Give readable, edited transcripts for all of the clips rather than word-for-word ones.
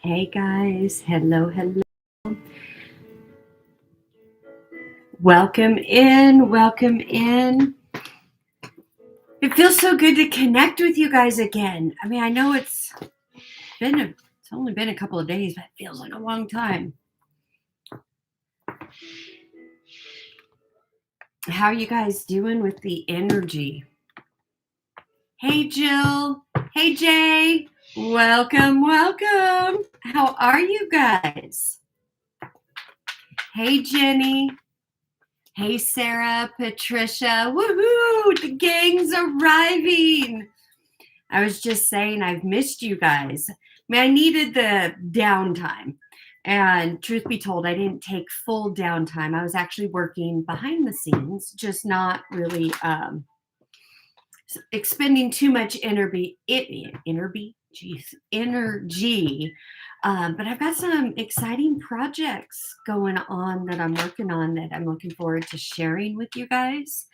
Hey guys, hello, hello. Welcome in, welcome in. It feels so good to connect with you guys again. I mean, I know it's only been a couple of days, but it feels like a long time. How are you guys doing with the energy? Hey Jill, hey Jay, welcome, welcome. How are you guys? Hey Jenny. Hey, Sarah, Patricia, woohoo! The gang's arriving. I was just saying I've missed you guys. I mean, I needed the downtime. And truth be told, I didn't take full downtime. I was actually working behind the scenes, just not really expending too much energy. But I've got some exciting projects going on that I'm working on that I'm looking forward to sharing with you guys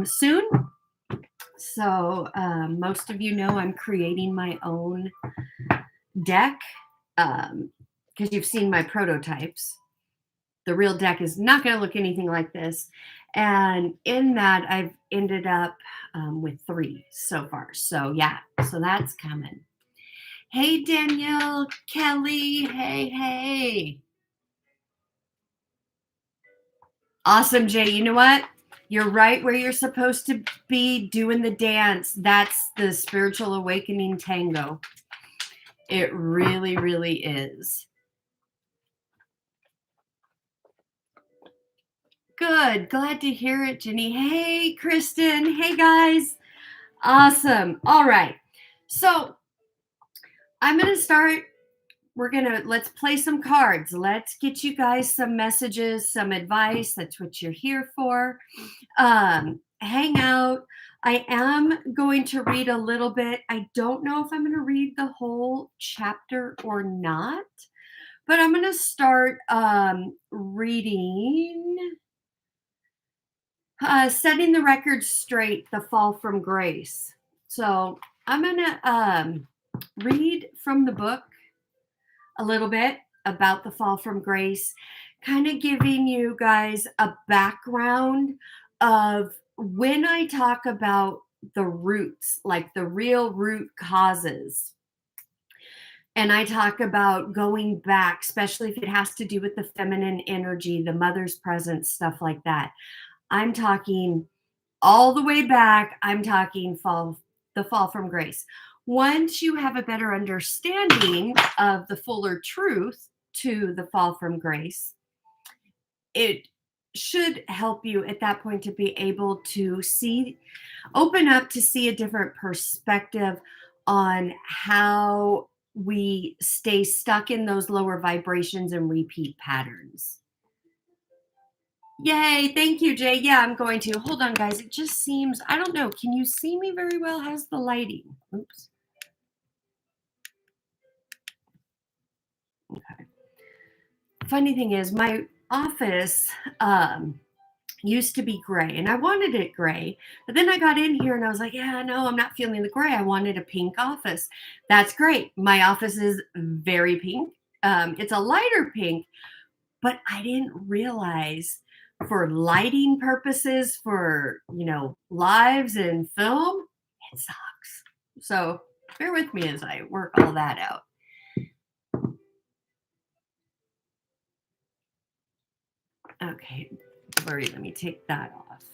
soon. So most of you know I'm creating my own deck because you've seen my prototypes. The real deck is not going to look anything like this. And in that, I've ended up with 3 so far. So yeah, so that's coming. Hey, Danielle, Kelly, hey. Awesome, Jay. You know what? You're right where you're supposed to be doing the dance. That's the spiritual awakening tango. It really, really is. Good. Glad to hear it, Jenny. Hey, Kristen. Hey, guys. Awesome. All right. So I'm going to start. Let's play some cards. Let's get you guys some messages, some advice. That's what you're here for. Hang out. I am going to read a little bit. I don't know if I'm going to read the whole chapter or not, but I'm going to start reading Setting the Record Straight, The Fall from Grace. So I'm going to read from the book a little bit about the fall from grace, kind of giving you guys a background of when I talk about the roots, like the real root causes. And I talk about going back, especially if it has to do with the feminine energy, the mother's presence, stuff like that. I'm talking all the way back. I'm talking the fall from grace. Once you have a better understanding of the fuller truth to the fall from grace, it should help you at that point to be able to open up to see a different perspective on how we stay stuck in those lower vibrations and repeat patterns. Yay, thank you, Jay. Yeah, I'm going to. Hold on, guys. It just seems, I don't know. Can you see me very well? How's the lighting? Oops. Okay. Funny thing is, my office used to be gray, and I wanted it gray. But then I got in here and I was like, yeah, no, I'm not feeling the gray. I wanted a pink office. That's great. My office is very pink. It's a lighter pink, but I didn't realize for lighting purposes, for, lives and film, it sucks. So bear with me as I work all that out. Okay, blurry, let me take that off.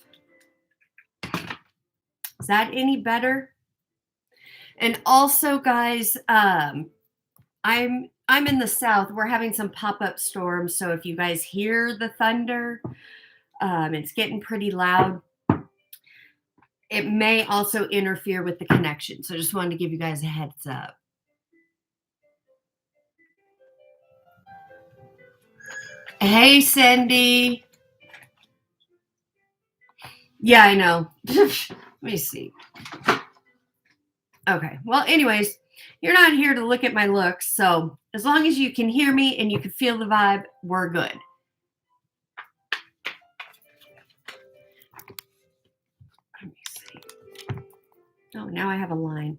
Is that any better? And also, guys, I'm in the south. We're having some pop-up storms, so if you guys hear the thunder, it's getting pretty loud. It may also interfere with the connection, so just wanted to give you guys a heads up. Hey, Cindy. Yeah, I know. Let me see. Okay. Well, anyways, you're not here to look at my looks, so as long as you can hear me and you can feel the vibe, we're good. Let me see. Oh, now I have a line.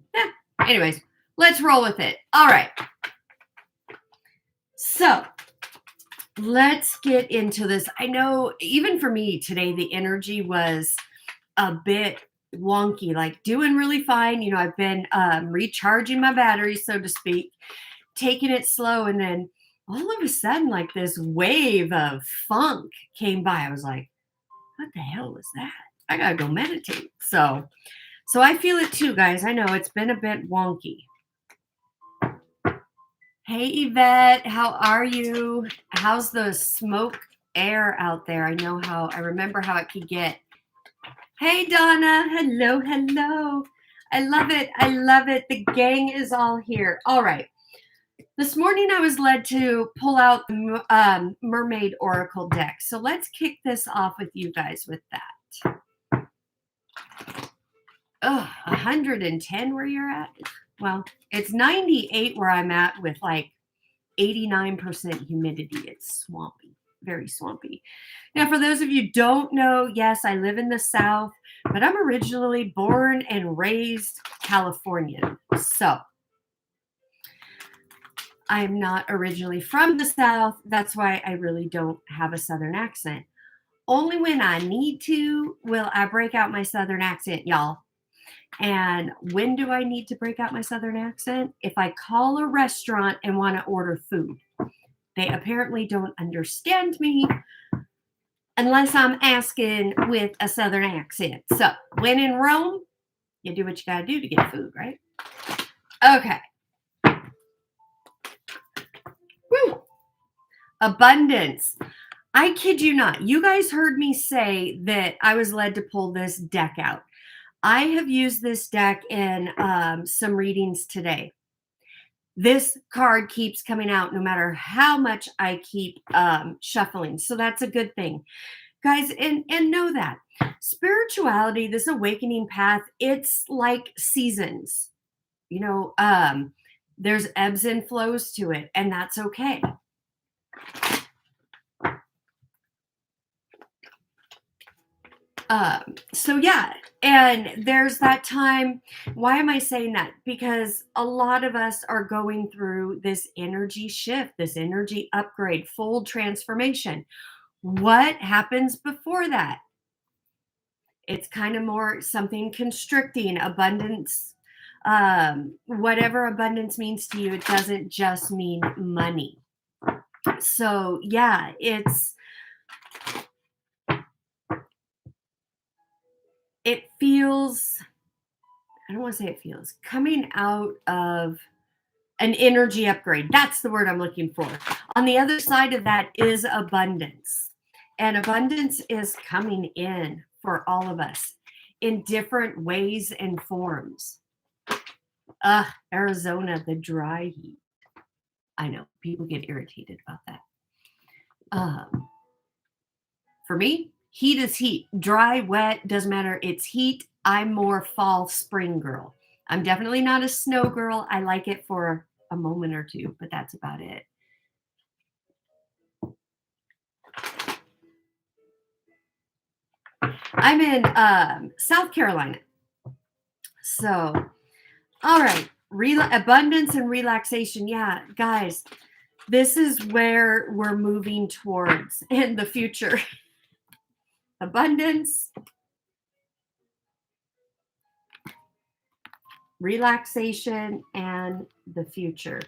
Anyways, let's roll with it. All right. So let's get into this. I know even for me today, the energy was a bit wonky, like doing really fine. I've been recharging my batteries, so to speak, taking it slow. And then all of a sudden, like this wave of funk came by. I was like, what the hell was that? I gotta go meditate. So I feel it too, guys. I know it's been a bit wonky. Hey, Yvette, how are you? How's the smoke air out there? I remember how it could get. Hey, Donna. Hello, hello. I love it. I love it. The gang is all here. All right. This morning I was led to pull out the Mermaid Oracle deck. So let's kick this off with you guys with that. 110 where you're at? Well, it's 98 where I'm at with like 89% humidity. It's swampy, very swampy. Now, for those of you who don't know, yes, I live in the South, but I'm originally born and raised Californian. So I'm not originally from the South. That's why I really don't have a Southern accent. Only when I need to will I break out my Southern accent, y'all. And when do I need to break out my Southern accent? If I call a restaurant and want to order food. They apparently don't understand me unless I'm asking with a Southern accent. So when in Rome, you do what you got to do to get food, right? Okay. Woo. Abundance. I kid you not. You guys heard me say that I was led to pull this deck out. I have used this deck in some readings today. This card keeps coming out no matter how much I keep shuffling. So that's a good thing. Guys, and know that. Spirituality, this awakening path, it's like seasons. There's ebbs and flows to it, and that's okay. So yeah, and there's that time. Why am I saying that? Because a lot of us are going through this energy shift, this energy upgrade, full transformation. What happens before that? It's kind of more something constricting, abundance. Whatever abundance means to you, it doesn't just mean money. So yeah, it feels, I don't want to say it feels, coming out of an energy upgrade. That's the word I'm looking for. On the other side of that is abundance. And abundance is coming in for all of us in different ways and forms. Arizona, the dry heat. I know people get irritated about that. For me, heat is heat. Dry, wet, doesn't matter. It's heat. I'm more fall, spring girl. I'm definitely not a snow girl. I like it for a moment or two, but that's about it. I'm in South Carolina. So, all right. Abundance and relaxation. Yeah, guys, this is where we're moving towards in the future. Abundance, relaxation, and the future.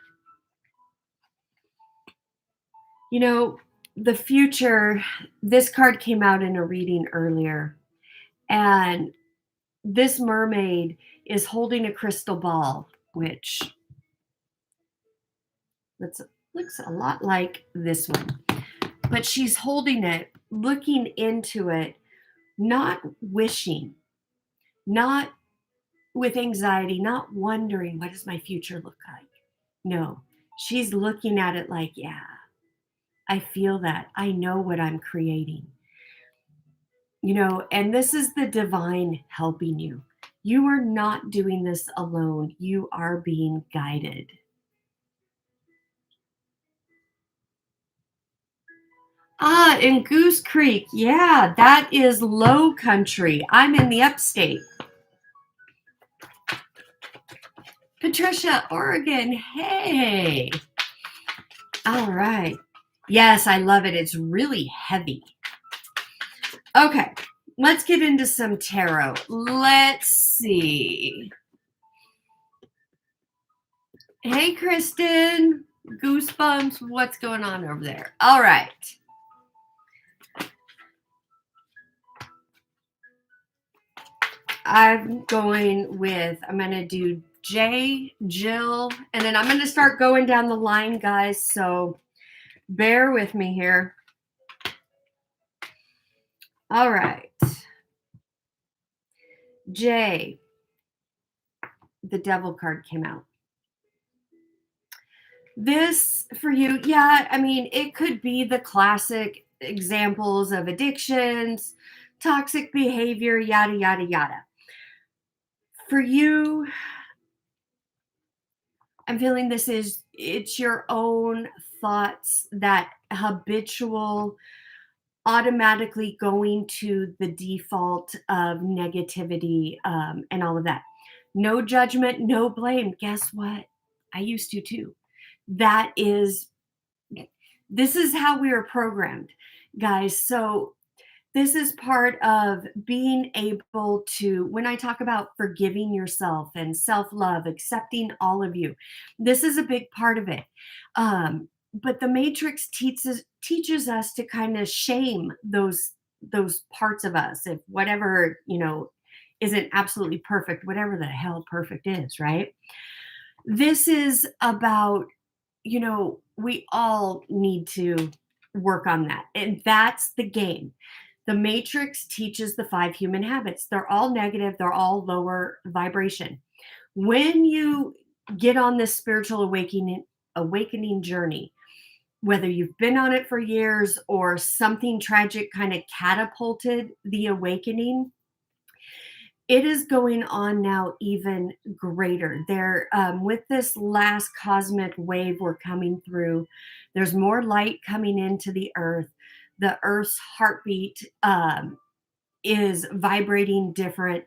The future, this card came out in a reading earlier, and this mermaid is holding a crystal ball, which looks a lot like this one. But she's holding it, looking into it, not wishing, not with anxiety, not wondering, what does my future look like? No, she's looking at it like, yeah, I feel that. I know what I'm creating. And this is the divine helping you. You are not doing this alone. You are being guided. In Goose Creek. Yeah, that is low country. I'm in the upstate. Patricia, Oregon. Hey. All right. Yes, I love it. It's really heavy. Okay, let's get into some tarot. Let's see. Hey, Kristen. Goosebumps. What's going on over there? All right. I'm going to do Jay, Jill, and then I'm going to start going down the line, guys. So bear with me here. All right. Jay, the devil card came out. This for you, yeah, I mean, it could be the classic examples of addictions, toxic behavior, yada, yada, yada. For you, I'm feeling it's your own thoughts, that habitual, automatically going to the default of negativity, and all of that. No judgment, no blame. Guess what? I used to too. That is, this is how we are programmed, guys. So this is part of being able to, when I talk about forgiving yourself and self-love, accepting all of you, this is a big part of it. But the matrix teaches us to kind of shame those parts of us, if whatever, isn't absolutely perfect, whatever the hell perfect is, right? This is about, we all need to work on that. And that's the game. The Matrix teaches the 5 human habits. They're all negative, they're all lower vibration. When you get on this spiritual awakening journey, whether you've been on it for years or something tragic kind of catapulted the awakening, it is going on now even greater. There, with this last cosmic wave we're coming through, there's more light coming into the earth. The earth's heartbeat is vibrating different.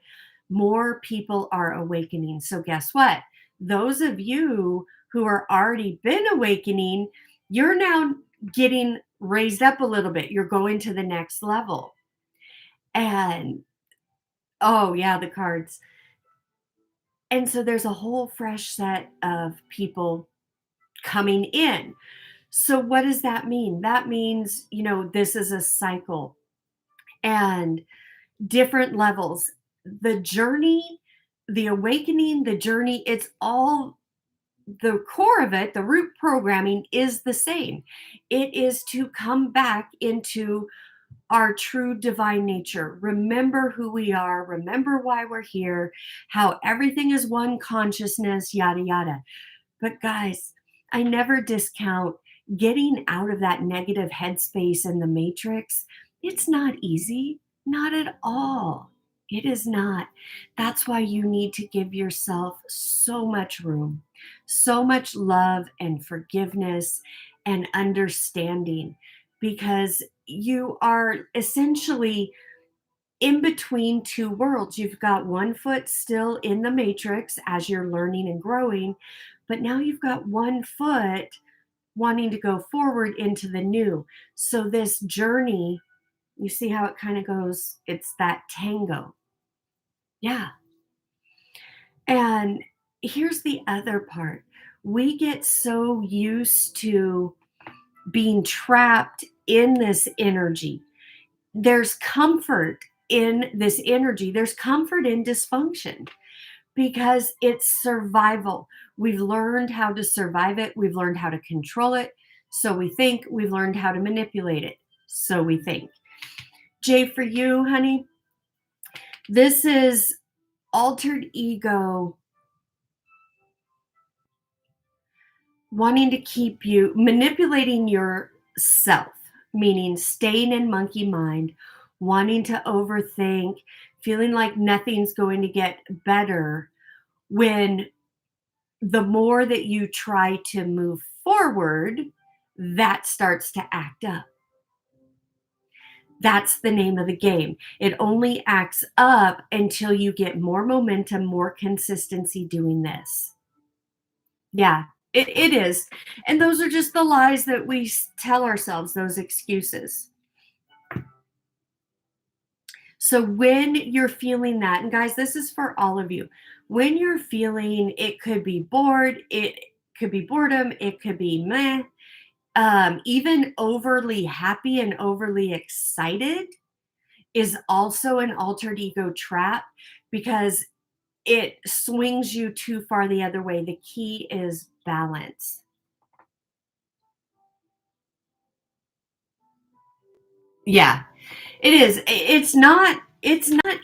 More people are awakening. So guess what? Those of you who are already been awakening, you're now getting raised up a little bit. You're going to the next level. And oh yeah, the cards. And so there's a whole fresh set of people coming in. So what does that mean? That means, this is a cycle and different levels. The journey, the awakening, the journey, it's all, the core of it, the root programming is the same. It is to come back into our true divine nature. Remember who we are, remember why we're here, how everything is one consciousness, yada, yada. But guys, I never discount getting out of that negative headspace in the matrix. It's not easy, not at all. It is not. That's why you need to give yourself so much room, so much love and forgiveness and understanding, because you are essentially in between two worlds. You've got one foot still in the matrix as you're learning and growing, but now you've got one foot wanting to go forward into the new. So this journey, you see how it kind of goes, it's that tango. Yeah. And here's the other part. We get so used to being trapped in this energy. There's comfort in this energy. There's comfort in dysfunction because it's survival. We've learned how to survive it. We've learned how to control it. So we think. We've learned how to manipulate it. So we think. Jay, for you, honey, this is altered ego wanting to keep you manipulating yourself, meaning staying in monkey mind, wanting to overthink, feeling like nothing's going to get better, when the more that you try to move forward, that starts to act up. That's the name of the game. It only acts up until you get more momentum, more consistency doing this. Yeah, It is. And those are just the lies that we tell ourselves, those excuses. So when you're feeling that, and guys, this is for all of you, when you're feeling it could be bored, it could be boredom, it could be meh, even overly happy and overly excited is also an altered ego trap because it swings you too far the other way. The key is balance. Yeah, it is. It's not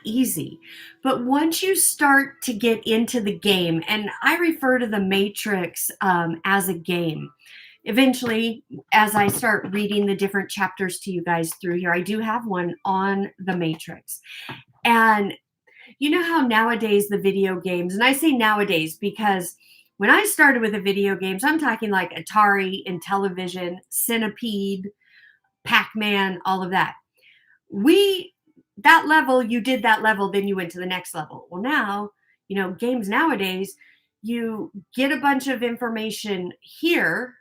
easy. But once you start to get into the game, and I refer to the Matrix as a game. Eventually, as I start reading the different chapters to you guys through here, I do have one on the Matrix. And you know how nowadays the video games, and I say nowadays because when I started with the video games, I'm talking like Atari and television, Centipede, Pac-Man, all of that. We that level, you did that level, then you went to the next level. Well, now, games nowadays, you get a bunch of information here,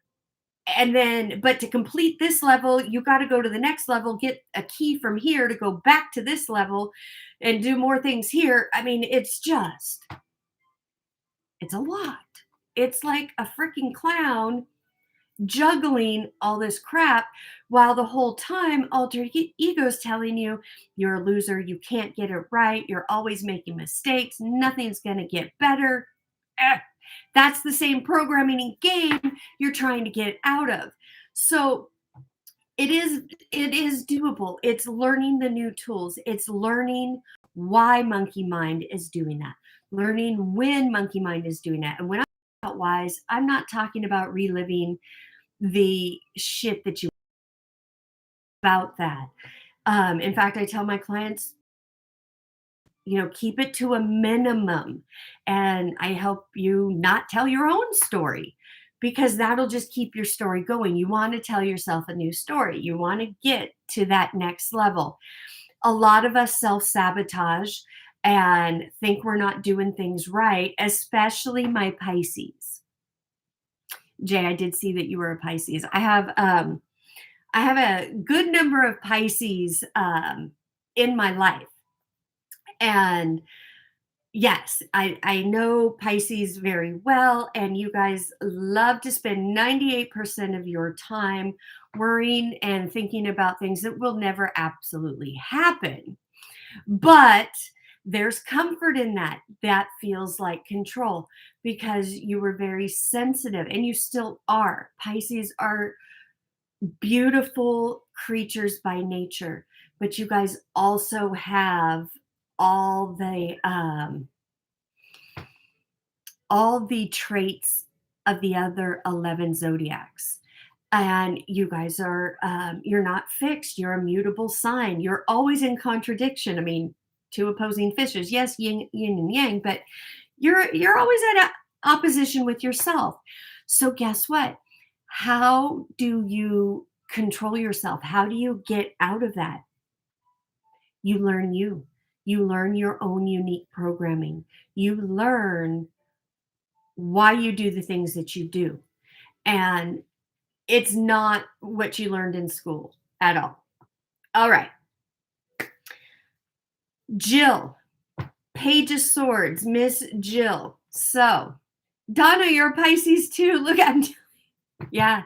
and then but to complete this level, you got to go to the next level, get a key from here to go back to this level and do more things here. I mean, it's a lot. It's like a freaking clown juggling all this crap while the whole time alter ego's telling you you're a loser, you can't get it right, you're always making mistakes, nothing's going to get better. Eh, that's the same programming game you're trying to get out of. So it is doable. It's learning the new tools. It's learning why monkey mind is doing that. Learning when monkey mind is doing that. And when I'm talking about wise, I'm not talking about reliving the shit that you about that. In fact, I tell my clients, keep it to a minimum. And I help you not tell your own story because that'll just keep your story going. You want to tell yourself a new story. You want to get to that next level. A lot of us self sabotage and think we're not doing things right, especially my Pisces. Jay, I did see that you were a Pisces. I have a good number of Pisces in my life. And yes, I know Pisces very well. And you guys love to spend 98% of your time worrying and thinking about things that will never absolutely happen. But there's comfort in that. That feels like control because you were very sensitive and you still are. Pisces are beautiful creatures by nature, but you guys also have all the um all the traits of the other 11 zodiacs. And you guys are you're not fixed, you're a mutable sign, you're always in contradiction. I mean, two opposing fishes, yes, yin and yang, but you're always at opposition with yourself. So guess what? How do you control yourself? How do you get out of that? You learn you. You learn your own unique programming. You learn why you do the things that you do. And it's not what you learned in school at all. All right. Jill, Page of Swords, Miss Jill. So, Donna, you're a Pisces too. Look at yeah.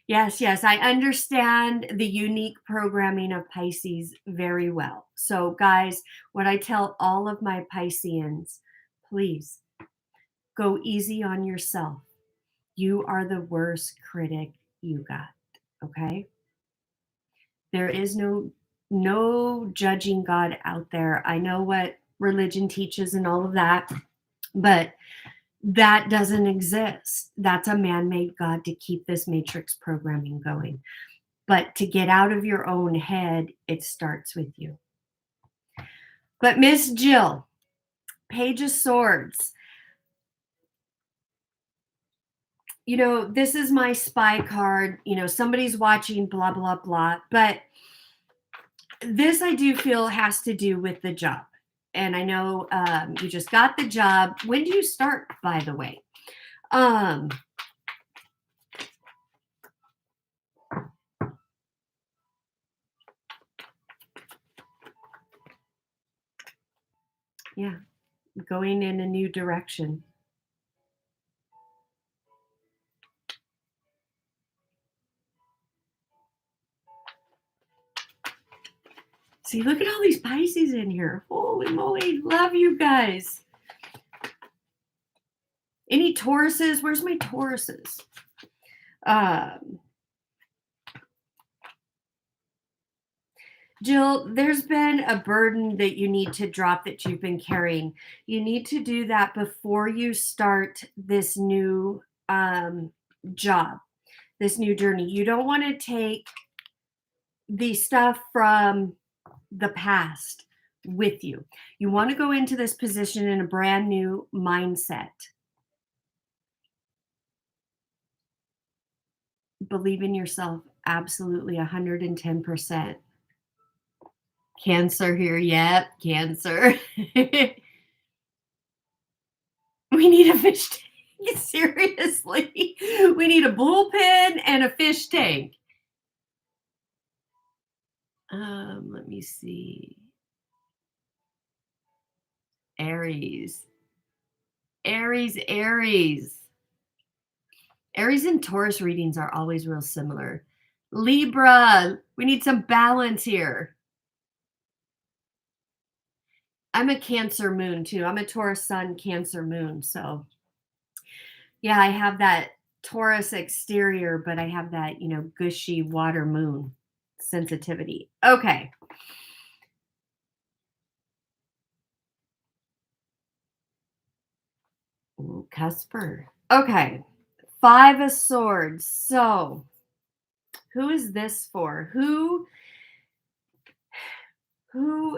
Yes, yes. I understand the unique programming of Pisces very well. So, guys, what I tell all of my Pisceans, please go easy on yourself. You are the worst critic you got. Okay? There is no judging God out there. I know what religion teaches and all of that, but that doesn't exist. That's a man-made God to keep this matrix programming going. But to get out of your own head, it starts with you. But Miss Jill, Page of Swords, this is my spy card. Somebody's watching, blah, blah, blah. But this I do feel has to do with the job. And I know you just got the job. When do you start, by the way? Yeah, going in a new direction. See, look at all these Pisces in here. Holy moly, love you guys. Any Tauruses? Where's my Tauruses? Um, Jill, there's been a burden that you need to drop that you've been carrying. You need to do that before you start this new job, this new journey. You don't want to take the stuff from the past with you. You want to go into this position in a brand new mindset. Believe in yourself absolutely 110%. Cancer here. Yep, Cancer. We need a fish tank. Seriously. We need a bullpen and a fish tank. Let me see. Aries. Aries, Aries. Aries and Taurus readings are always real similar. Libra, we need some balance here. I'm a Cancer moon too. I'm a Taurus sun, Cancer moon. So, yeah, I have that Taurus exterior, but I have that, gushy water moon sensitivity. Okay. Ooh, Cusper. Okay. 5 of Swords. So, who is this for? Who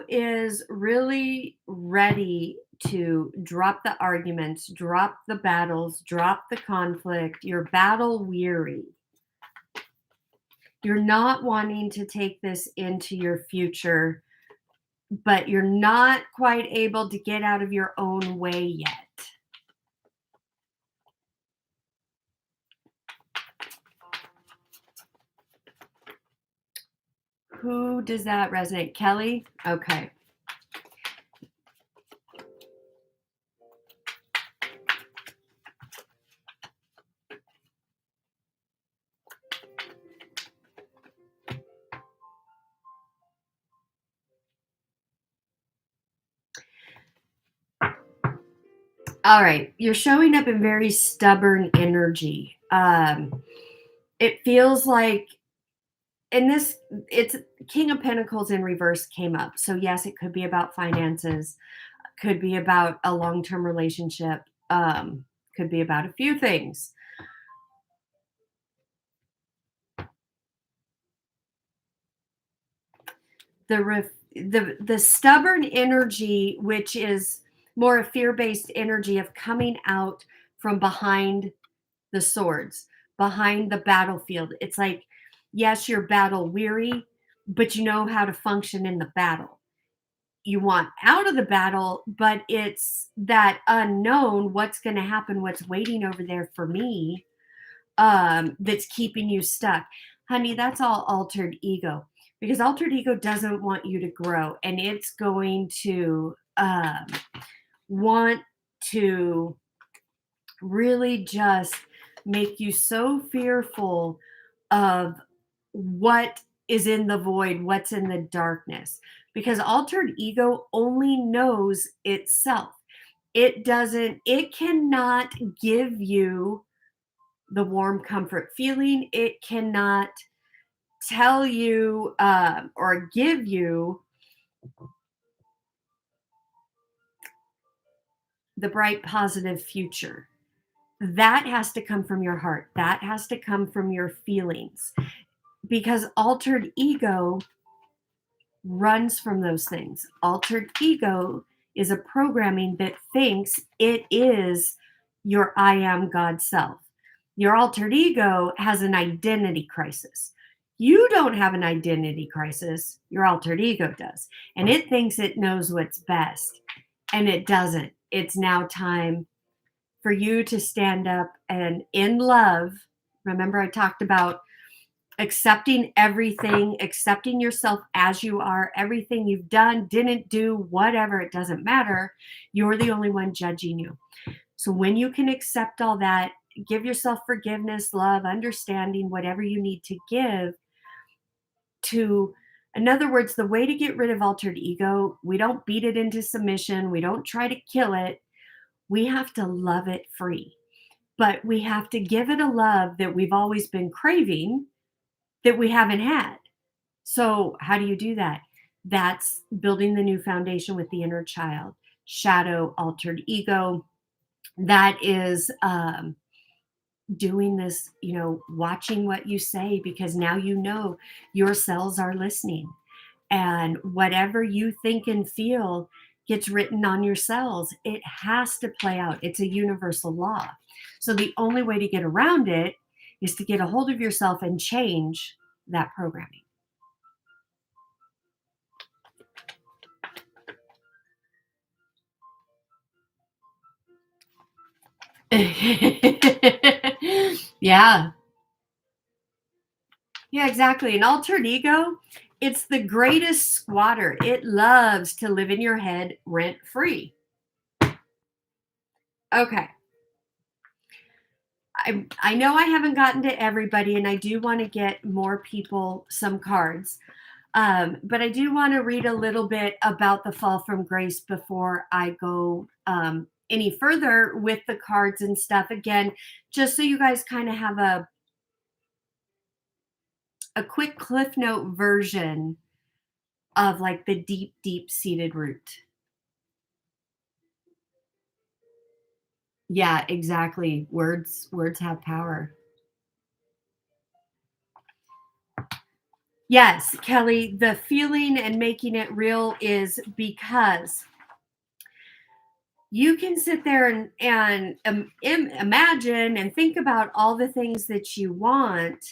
is really ready to drop the arguments, drop the battles, drop the conflict? You're battle weary. You're not wanting to take this into your future, but you're not quite able to get out of your own way yet. Who does that resonate? Kelly? Okay. All right. You're showing up in very stubborn energy. It feels like in this, it's King of Pentacles in reverse came up. So, yes, it could be about finances, could be about a long term relationship, could be about a few things. The stubborn energy, which is more a fear-based energy of coming out from behind the swords, behind the battlefield. It's like, yes, you're battle weary, but you know how to function in the battle. You want out of the battle, but it's that unknown, what's going to happen, what's waiting over there for me, that's keeping you stuck. Honey, that's all altered ego, because altered ego doesn't want you to grow, and it's going to want to really just make you so fearful of what is in the void, what's in the darkness, because altered ego only knows itself. It cannot give you the warm comfort feeling. It cannot tell you or give you the bright positive future. That has to come from your heart. That has to come from your feelings, because altered ego runs from those things. Altered ego is a programming that thinks it is your I am God self. Your altered ego has an identity crisis. You don't have an identity crisis, your altered ego does. And it thinks it knows what's best, and it doesn't. It's now time for you to stand up and in love. Remember, I talked about accepting everything, accepting yourself as you are, everything you've done, didn't do, whatever, it doesn't matter. You're the only one judging you. So when you can accept all that, give yourself forgiveness, love, understanding, whatever you need to give to, in other words, the way to get rid of altered ego, we don't beat it into submission, we don't try to kill it. We have to love it free. But we have to give it a love that we've always been craving that we haven't had. So, how do you do that? That's building the new foundation with the inner child, shadow, altered ego. That is doing this, watching what you say, because now your cells are listening. And whatever you think and feel gets written on your cells. It has to play out. It's a universal law. So the only way to get around it is to get a hold of yourself and change that programming. Yeah. Yeah, exactly. An altered ego, it's the greatest squatter. It loves to live in your head rent free. Okay. I know I haven't gotten to everybody, and I do want to get more people some cards. But I do want to read a little bit about the fall from grace before I go any further with the cards and stuff. Again, just so you guys kind of have a quick cliff note version of like the deep, deep seated root. Yeah, exactly. Words have power. Yes, Kelly, the feeling and making it real is because you can sit there and imagine and think about all the things that you want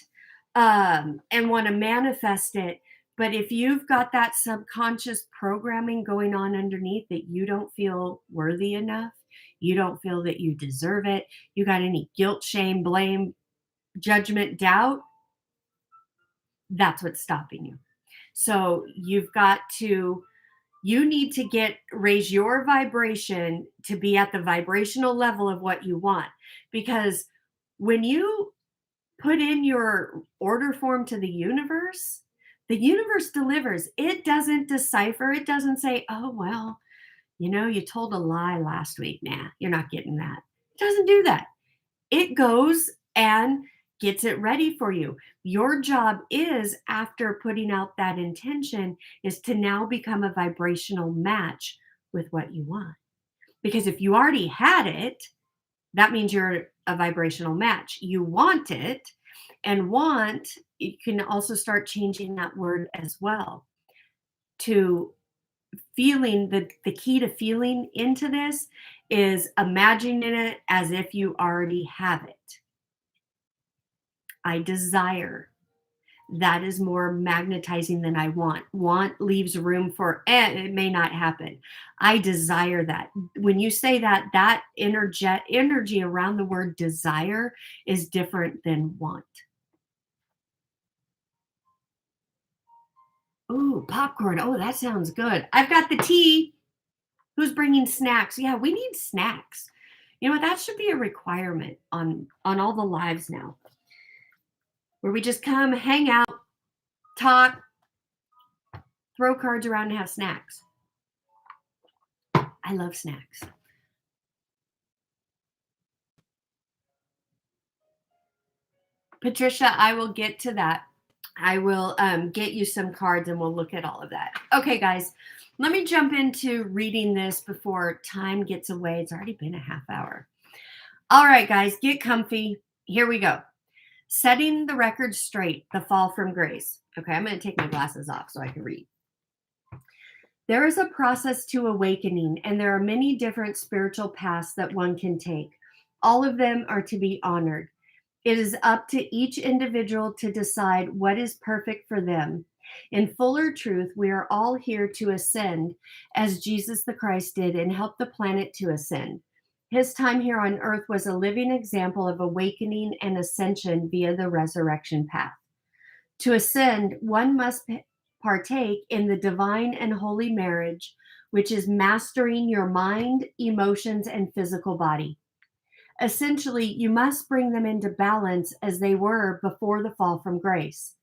and want to manifest it. But if you've got that subconscious programming going on underneath that you don't feel worthy enough, you don't feel that you deserve it, you got any guilt, shame, blame, judgment, doubt, that's what's stopping you. So you need to raise your vibration to be at the vibrational level of what you want. Because when you put in your order form to the universe delivers. It doesn't decipher. It doesn't say, oh, well, you told a lie last week. Nah, you're not getting that. It doesn't do that. It goes and gets it ready for you. Your job is, after putting out that intention, is to now become a vibrational match with what you want. Because if you already had it, that means you're a vibrational match. You want it, and want, you can also start changing that word as well to feeling. The key to feeling into this is imagining it as if you already have it. I desire. That is more magnetizing than I want. Want leaves room for, it may not happen. I desire that. When you say that, that energy around the word desire is different than want. Ooh, popcorn. Oh, that sounds good. I've got the tea. Who's bringing snacks? Yeah, we need snacks. You know what? That should be a requirement on all the lives now, where we just come, hang out, talk, throw cards around, and have snacks. I love snacks. Patricia, I will get to that. I will get you some cards and we'll look at all of that. Okay, guys, let me jump into reading this before time gets away. It's already been a half hour. All right, guys, get comfy. Here we go. Setting the record straight, the fall from grace. Okay, I'm going to take my glasses off so I can read. There is a process to awakening, and there are many different spiritual paths that one can take. All of them are to be honored. It is up to each individual to decide what is perfect for them. In fuller truth, we are all here to ascend as Jesus the Christ did and help the planet to ascend. His time here on earth was a living example of awakening and ascension via the resurrection path. To ascend, one must partake in the divine and holy marriage, which is mastering your mind, emotions, and physical body. Essentially, you must bring them into balance as they were before the fall from grace.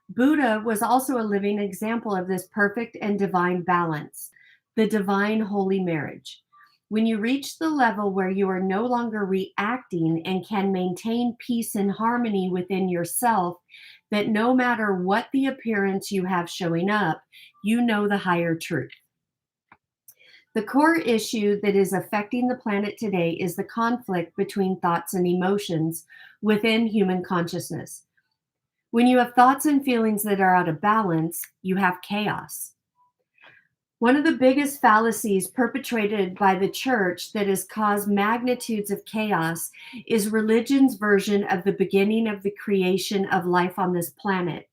Buddha was also a living example of this perfect and divine balance, the divine holy marriage. When you reach the level where you are no longer reacting and can maintain peace and harmony within yourself, that no matter what the appearance you have showing up, you know the higher truth. The core issue that is affecting the planet today is the conflict between thoughts and emotions within human consciousness. When you have thoughts and feelings that are out of balance, you have chaos. One of the biggest fallacies perpetrated by the church that has caused magnitudes of chaos is religion's version of the beginning of the creation of life on this planet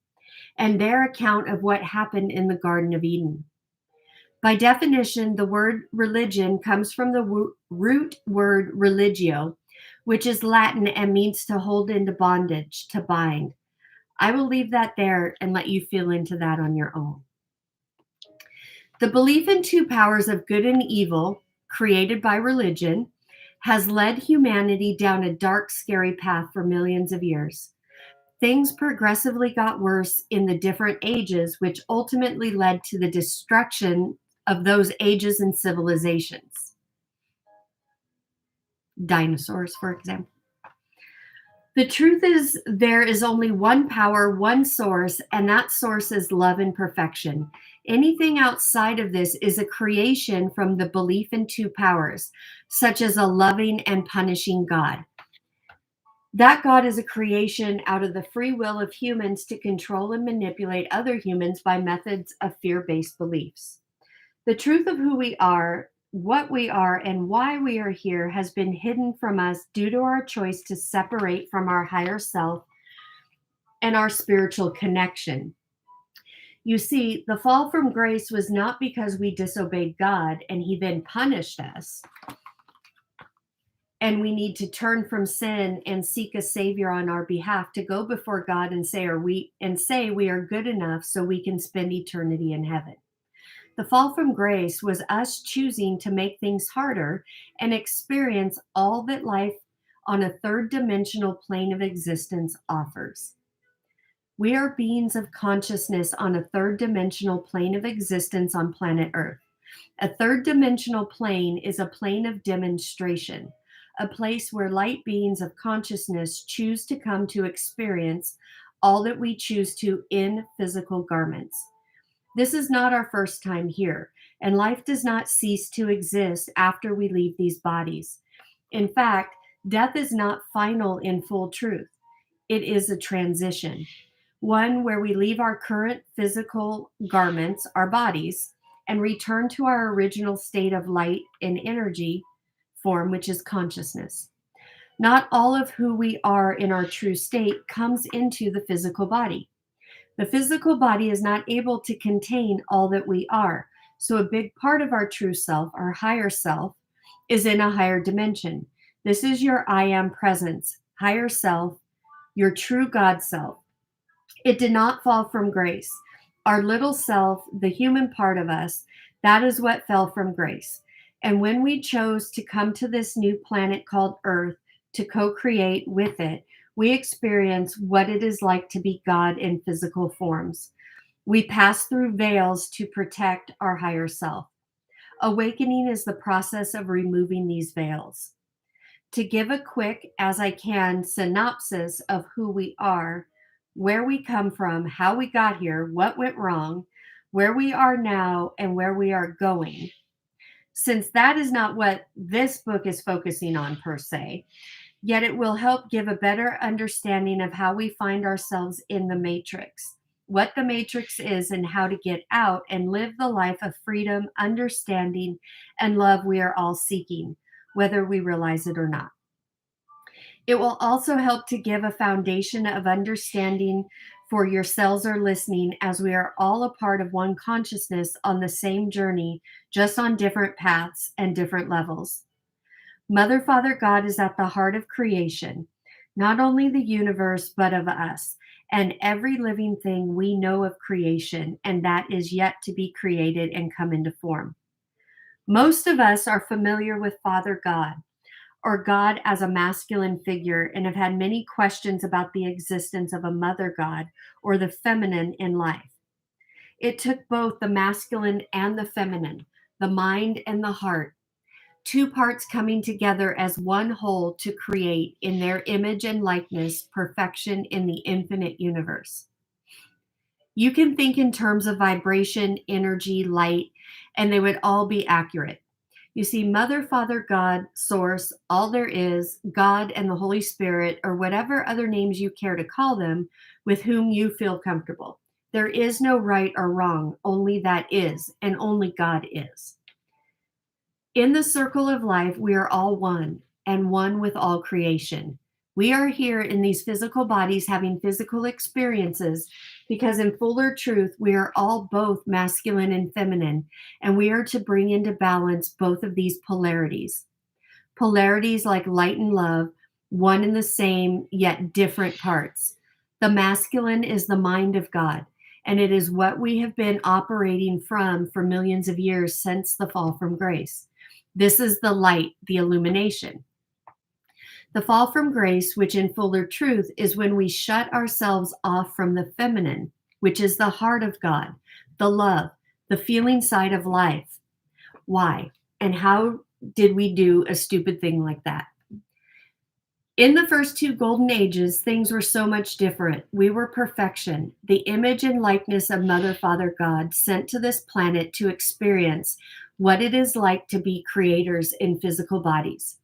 and their account of what happened in the Garden of Eden. By definition, the word religion comes from the root word religio, which is Latin and means to hold into bondage, to bind. I will leave that there and let you feel into that on your own. The belief in two powers of good and evil, created by religion, has led humanity down a dark, scary path for millions of years. Things progressively got worse in the different ages, which ultimately led to the destruction of those ages and civilizations. Dinosaurs, for example. The truth is, there is only one power, one source, and that source is love and perfection. Anything outside of this is a creation from the belief in two powers, such as a loving and punishing God. That God is a creation out of the free will of humans to control and manipulate other humans by methods of fear-based beliefs. The truth of who we are, what we are, and why we are here has been hidden from us due to our choice to separate from our higher self and our spiritual connection. You see, the fall from grace was not because we disobeyed God and he then punished us, and we need to turn from sin and seek a savior on our behalf to go before God and say we are good enough so we can spend eternity in heaven. The fall from grace was us choosing to make things harder and experience all that life on a third dimensional plane of existence offers. We are beings of consciousness on a third dimensional plane of existence on planet Earth. A third dimensional plane is a plane of demonstration, a place where light beings of consciousness choose to come to experience all that we choose to in physical garments. This is not our first time here, and life does not cease to exist after we leave these bodies. In fact, death is not final in full truth. It is a transition, one where we leave our current physical garments, our bodies, and return to our original state of light and energy form, which is consciousness. Not all of who we are in our true state comes into the physical body. The physical body is not able to contain all that we are. So a big part of our true self, our higher self, is in a higher dimension. This is your I am presence, higher self, your true God self. It did not fall from grace. Our little self, the human part of us, that is what fell from grace. And when we chose to come to this new planet called Earth to co-create with it, we experience what it is like to be God in physical forms. We pass through veils to protect our higher self. Awakening is the process of removing these veils. To give a quick, as I can, synopsis of who we are, where we come from, how we got here, what went wrong, where we are now, and where we are going. Since that is not what this book is focusing on per se, yet it will help give a better understanding of how we find ourselves in the matrix, what the matrix is, and how to get out and live the life of freedom, understanding, and love we are all seeking, whether we realize it or not. It will also help to give a foundation of understanding for yourselves or listening, as we are all a part of one consciousness on the same journey, just on different paths and different levels. Mother, Father, God is at the heart of creation, not only the universe, but of us. and every living thing we know of creation and that is yet to be created and come into form. Most of us are familiar with Father God or God as a masculine figure and have had many questions about the existence of a mother God or the feminine in life. It took both the masculine and the feminine, the mind and the heart, two parts coming together as one whole to create in their image and likeness perfection in the infinite universe. You can think in terms of vibration, energy, light, and they would all be accurate. You see, Mother, Father, God, Source, all there is, God, and the Holy Spirit, or whatever other names you care to call them, with whom you feel comfortable. There is no right or wrong, only that is, and only God is. In the circle of life, we are all one and one with all creation. We are here in these physical bodies having physical experiences because, in fuller truth, we are all both masculine and feminine, and we are to bring into balance both of these polarities. Polarities like light and love, one and the same, yet different parts. The masculine is the mind of God, and it is what we have been operating from for millions of years since the fall from grace. This is the light, the illumination. The fall from grace, which in fuller truth is when we shut ourselves off from the feminine, which is the heart of God, the love, the feeling side of life. Why? And how did we do a stupid thing like that? In the first two golden ages, things were so much different. We were perfection, the image and likeness of Mother, Father, God, sent to this planet to experience what it is like to be creators in physical bodies.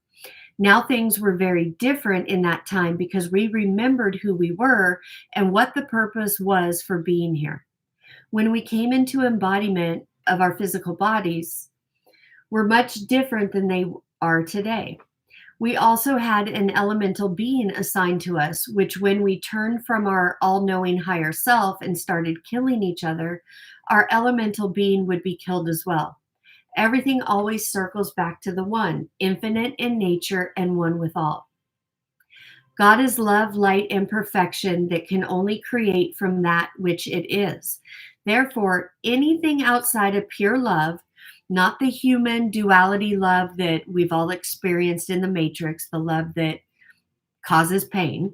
Now things were very different in that time because we remembered who we were and what the purpose was for being here. When we came into embodiment of our physical bodies, we're much different than they are today. We also had an elemental being assigned to us, which when we turned from our all-knowing higher self and started killing each other, our elemental being would be killed as well. Everything always circles back to the one, infinite in nature and one with all. God is love, light, and perfection that can only create from that which it is. Therefore, anything outside of pure love, not the human duality love that we've all experienced in the Matrix, the love that causes pain,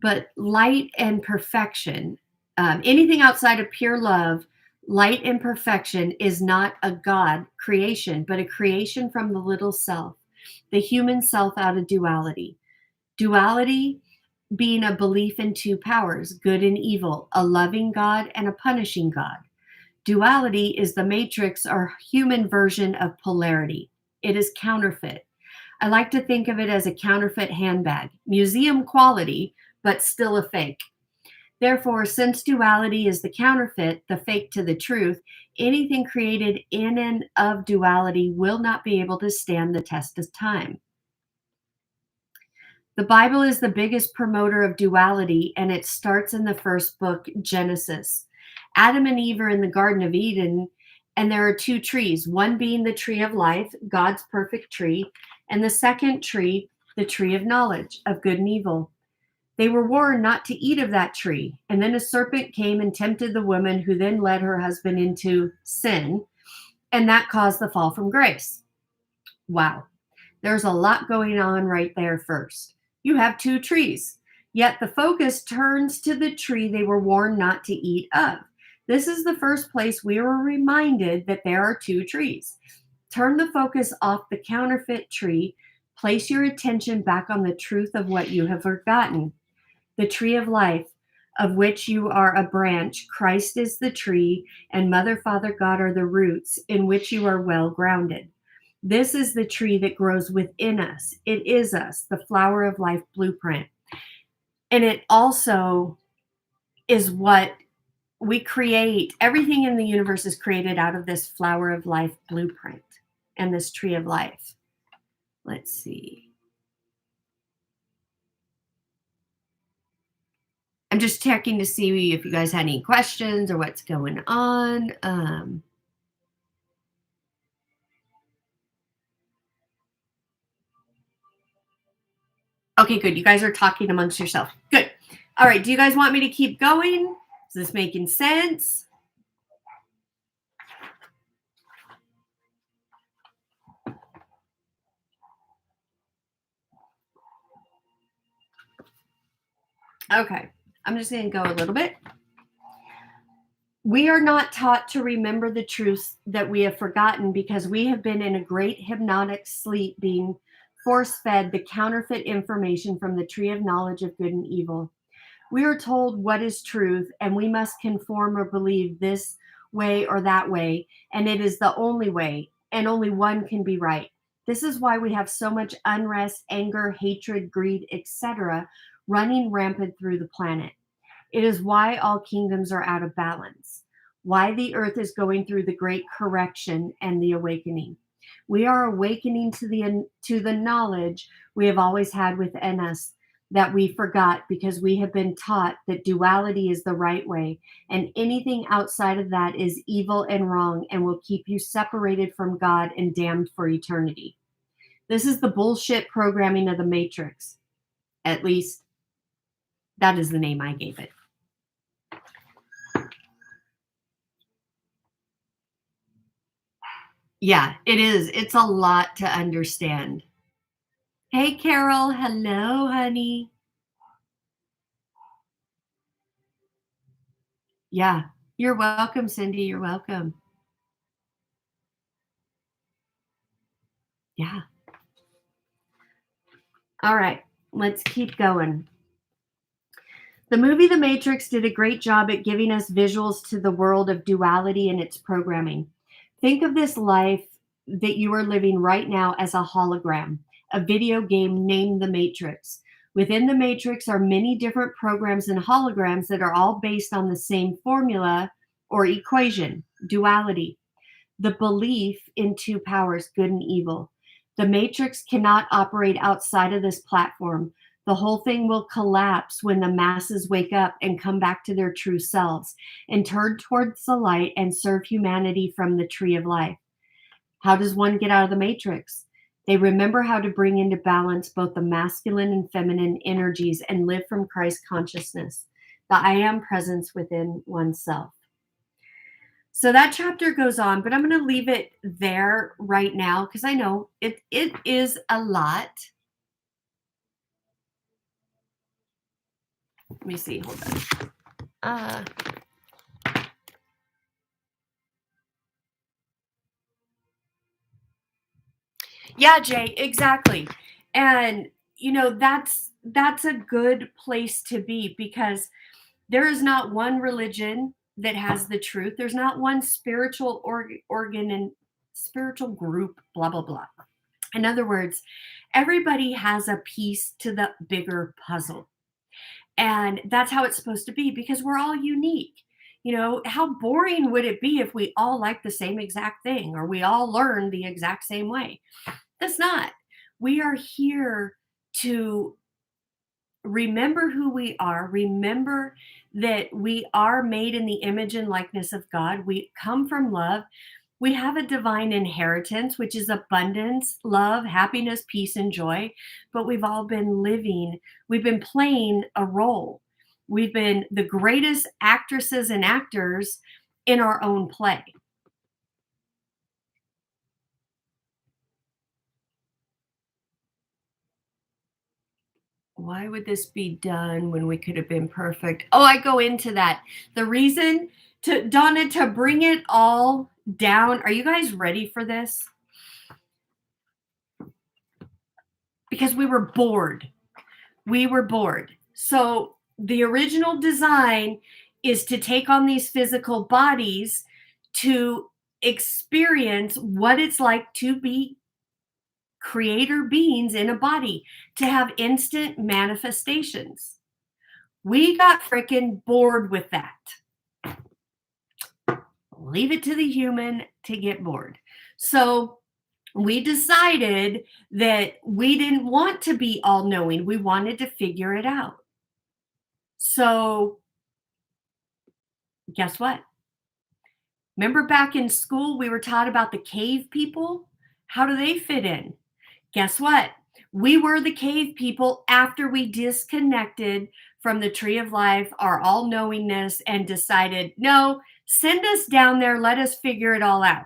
but light and perfection, anything outside of pure love, light and perfection is not a God creation, but a creation from the little self, the human self out of duality. Duality being a belief in two powers, good and evil, a loving God and a punishing God. Duality is the matrix or human version of polarity. It is counterfeit. I like to think of it as a counterfeit handbag, museum quality, but still a fake. Therefore, since duality is the counterfeit, the fake to the truth, anything created in and of duality will not be able to stand the test of time. The Bible is the biggest promoter of duality, and it starts in the first book, Genesis. Adam and Eve are in the Garden of Eden, and there are two trees, one being the tree of life, God's perfect tree, and the second tree, the tree of knowledge of good and evil. They were warned not to eat of that tree. And then a serpent came and tempted the woman, who then led her husband into sin. And that caused the fall from grace. Wow. There's a lot going on right there first. You have two trees, yet the focus turns to the tree they were warned not to eat of. This is the first place we were reminded that there are two trees. Turn the focus off the counterfeit tree. Place your attention back on the truth of what you have forgotten. The tree of life, of which you are a branch. Christ is the tree, and Mother, Father, God are the roots in which you are well grounded. This is the tree that grows within us. It is us, the flower of life blueprint. And it also is what we create. Everything in the universe is created out of this flower of life blueprint and this tree of life. Let's see. I'm just checking to see if you guys had any questions or what's going on. Okay, good. You guys are talking amongst yourself. Good. All right. Do you guys want me to keep going? Is this making sense? Okay. I'm just going to go a little bit. We are not taught to remember the truths that we have forgotten because we have been in a great hypnotic sleep, being force fed the counterfeit information from the tree of knowledge of good and evil. We are told what is truth, and we must conform or believe this way or that way, and it is the only way, and only one can be right. This is why we have so much unrest, anger, hatred, greed, etc., running rampant through the planet. It is why all kingdoms are out of balance, why the earth is going through the great correction and the awakening. We are awakening to the knowledge we have always had within us that we forgot because we have been taught that duality is the right way, and anything outside of that is evil and wrong and will keep you separated from God and damned for eternity. This is the bullshit programming of the Matrix. At least that is the name I gave it. Yeah, it is. It's a lot to understand. Hey, Carol. Hello, honey. Yeah, you're welcome, Cindy. You're welcome. Yeah. All right, let's keep going. The movie The Matrix did a great job at giving us visuals to the world of duality and its programming. Think of this life that you are living right now as a hologram, a video game named The Matrix. Within The Matrix are many different programs and holograms that are all based on the same formula or equation, duality, the belief in two powers, good and evil. The Matrix cannot operate outside of this platform. The whole thing will collapse when the masses wake up and come back to their true selves and turn towards the light and serve humanity from the tree of life. How does one get out of the Matrix? They remember how to bring into balance both the masculine and feminine energies and live from Christ consciousness, the I am presence within oneself. So that chapter goes on, but I'm going to leave it there right now because I know it is a lot. Let me see. Hold on. Yeah, Jay, exactly. And that's a good place to be because there is not one religion that has the truth. There's not one spiritual organ and spiritual group, blah blah blah. In other words, everybody has a piece to the bigger puzzle. And that's how it's supposed to be because we're all unique. How boring would it be if we all liked the same exact thing or we all learned the exact same way? That's not. We are here to remember who we are, remember that we are made in the image and likeness of God. We come from love. We have a divine inheritance, which is abundance, love, happiness, peace, and joy. But we've all been we've been playing a role. We've been the greatest actresses and actors in our own play. Why would this be done when we could have been perfect? Oh, I go into that. The reason to Donna to bring it all down. Are you guys ready for this? Because we were bored. We were bored. So the original design is to take on these physical bodies to experience what it's like to be creator beings in a body, to have instant manifestations. We got freaking bored with that. Leave it to the human to get bored. So we decided that we didn't want to be all knowing. We wanted to figure it out. So guess what? Remember back in school, we were taught about the cave people? How do they fit in? Guess what? We were the cave people after we disconnected from the tree of life, our all knowingness, and decided, no, send us down there, let us figure it all out.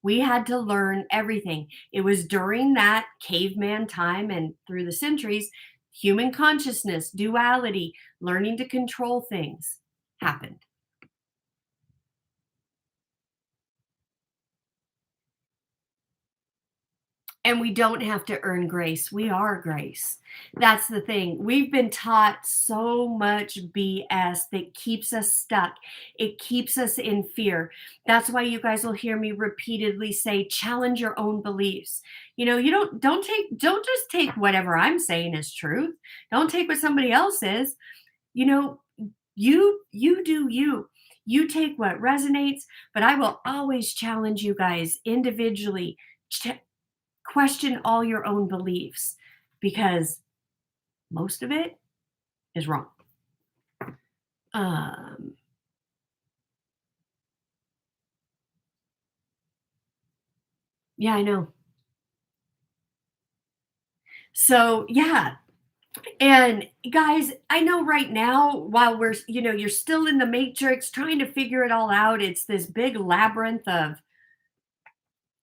We had to learn everything. It was during that caveman time and through the centuries, human consciousness, duality, learning to control things happened. And we don't have to earn grace. We are grace. That's the thing. We've been taught so much BS that keeps us stuck. It keeps us in fear. That's why you guys will hear me repeatedly say, challenge your own beliefs. You know, you don't just take whatever I'm saying as truth. Don't take what somebody else is. You know, you do you. You take what resonates, but I will always challenge you guys individually. Question all your own beliefs because most of it is wrong. Um, yeah, I know. So, yeah. And guys, I know right now, while you're still in the matrix trying to figure it all out, it's this big labyrinth of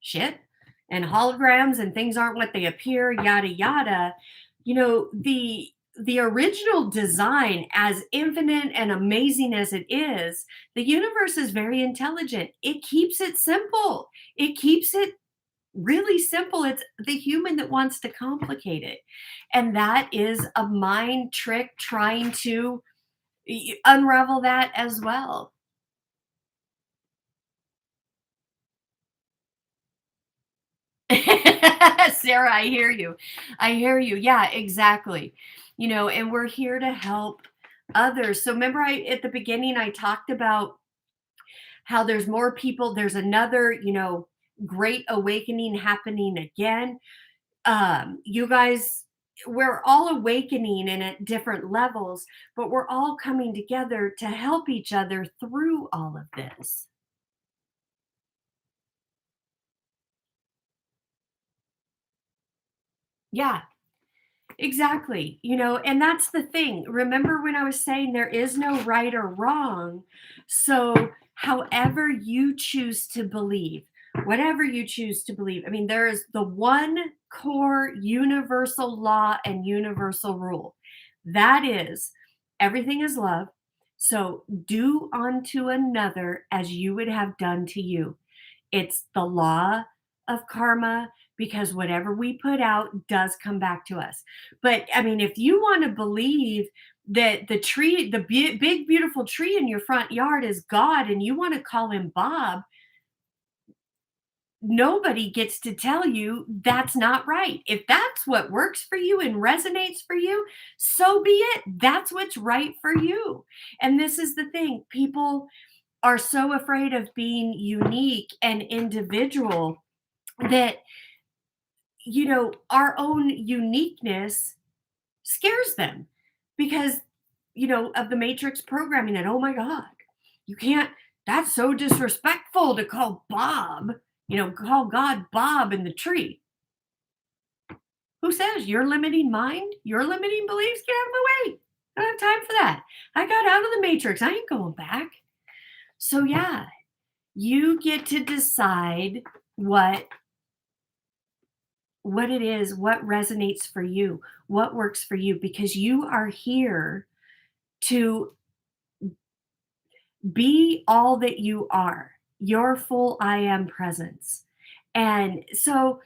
shit and holograms and things aren't what they appear, yada yada. The original design, as infinite and amazing as it is, the universe is very intelligent. It keeps it simple. It keeps it really simple. It's the human that wants to complicate it. And that is a mind trick trying to unravel that as well. Sarah, I hear you. I hear you. Yeah, exactly. And we're here to help others. So remember at the beginning I talked about how there's more people, there's another, great awakening happening again. You guys, we're all awakening and at different levels, but we're all coming together to help each other through all of this. Yeah, exactly. And that's the thing. Remember when I was saying there is no right or wrong? So, however you choose to believe, whatever you choose to believe, I mean, there is the one core universal law and universal rule. That is, everything is love. So, do unto another as you would have done to you. It's the law of karma because whatever we put out does come back to us. But I mean, if you want to believe that the tree, the big, beautiful tree in your front yard is God and you want to call him Bob, nobody gets to tell you that's not right. If that's what works for you and resonates for you, so be it. That's what's right for you. And this is the thing, people are so afraid of being unique and individual that our own uniqueness scares them because of the matrix programming that, oh my god, you can't, that's so disrespectful to call Bob, call God Bob in the tree. Who says your limiting mind, your limiting beliefs? Get out of my way. I don't have time for that. I got out of the matrix. I ain't going back. So yeah, you get to decide what it is, what resonates for you, what works for you, because you are here to be all that you are, your full I am presence. And so,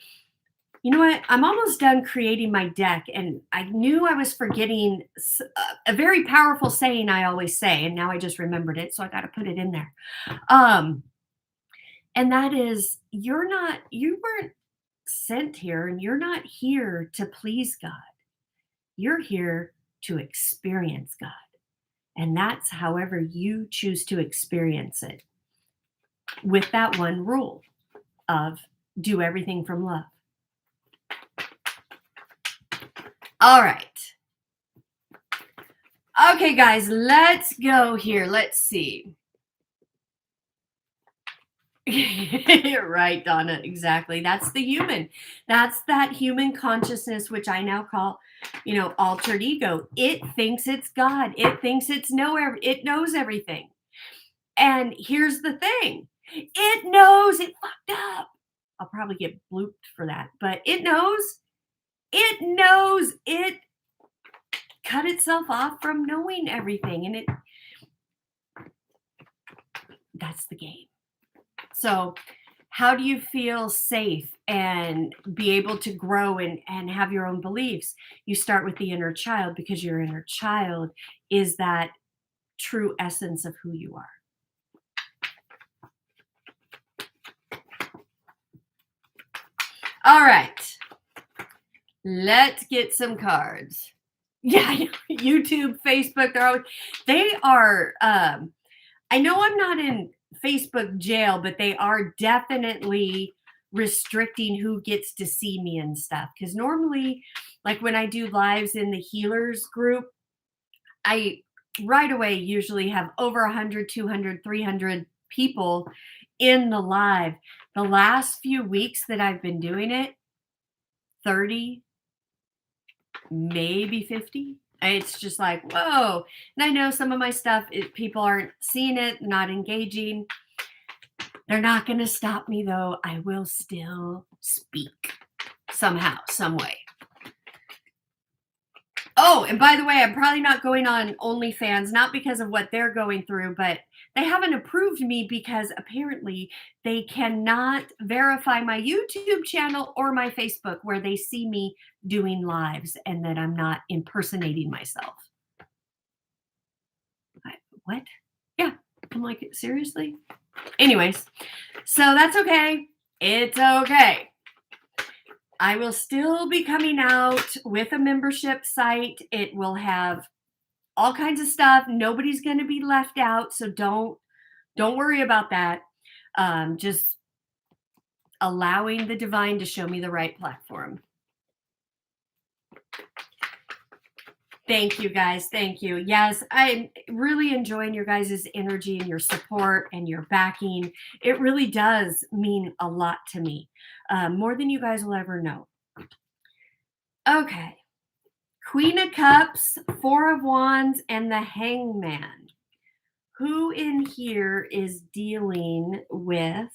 you know what? I'm almost done creating my deck, and I knew I was forgetting a very powerful saying I always say, and now I just remembered it, so I got to put it in there. Um, and that is, you weren't sent here, and you're not here to please God. You're here to experience God. And that's however you choose to experience it, with that one rule of do everything from love. All right. Okay, guys, let's go here. Let's see. You're right, Donna. Exactly. That's the human. That's that human consciousness, which I now call, altered ego. It thinks it's God. It thinks it knows everything. And here's the thing. It knows it fucked up. I'll probably get blooped for that, but it cut itself off from knowing everything. And that's the game. So, how do you feel safe and be able to grow and have your own beliefs? You start with the inner child because your inner child is that true essence of who you are. All right. Let's get some cards. Yeah, YouTube, Facebook, they are I know I'm not in Facebook jail, but they are definitely restricting who gets to see me and stuff. Because normally, like when I do lives in the healers group, I right away usually have over 100, 200, 300 people in the live. The last few weeks that I've been doing it, 30, maybe 50. It's just like, whoa. And I know some of my stuff, people aren't seeing it, not engaging. They're not going to stop me, though. I will still speak somehow, some way. Oh, and by the way, I'm probably not going on OnlyFans, not because of what they're going through, but they haven't approved me because apparently they cannot verify my YouTube channel or my Facebook where they see me doing lives and that I'm not impersonating myself. What? Yeah. I'm like, seriously? Anyways, so that's okay. It's okay. I will still be coming out with a membership site. It will have all kinds of stuff. Nobody's going to be left out, so don't worry about that. Just allowing the divine to show me the right platform. Thank you, guys. Thank you. Yes, I'm really enjoying your guys' energy and your support and your backing. It really does mean a lot to me, more than you guys will ever know. Okay. Queen of Cups, Four of Wands, and the Hangman. Who in here is dealing with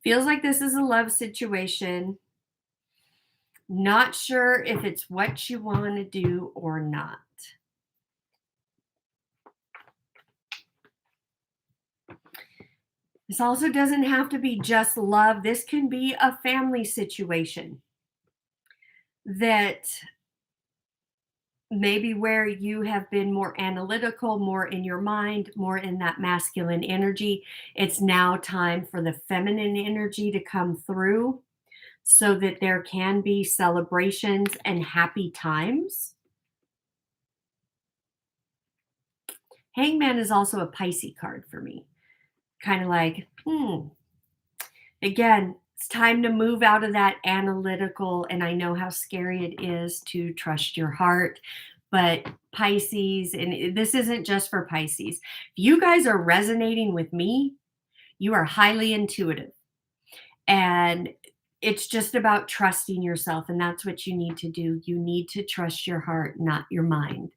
feels like this is a love situation? Not sure if it's what you want to do or not. This also doesn't have to be just love. This can be a family situation that maybe where you have been more analytical, more in your mind, more in that masculine energy. It's now time for the feminine energy to come through so that there can be celebrations and happy times. Hangman is also a Pisces card for me. Kind of like, again, it's time to move out of that analytical. And I know how scary it is to trust your heart. But Pisces, and this isn't just for Pisces, if you guys are resonating with me, you are highly intuitive. And it's just about trusting yourself. And that's what you need to do. You need to trust your heart, not your mind.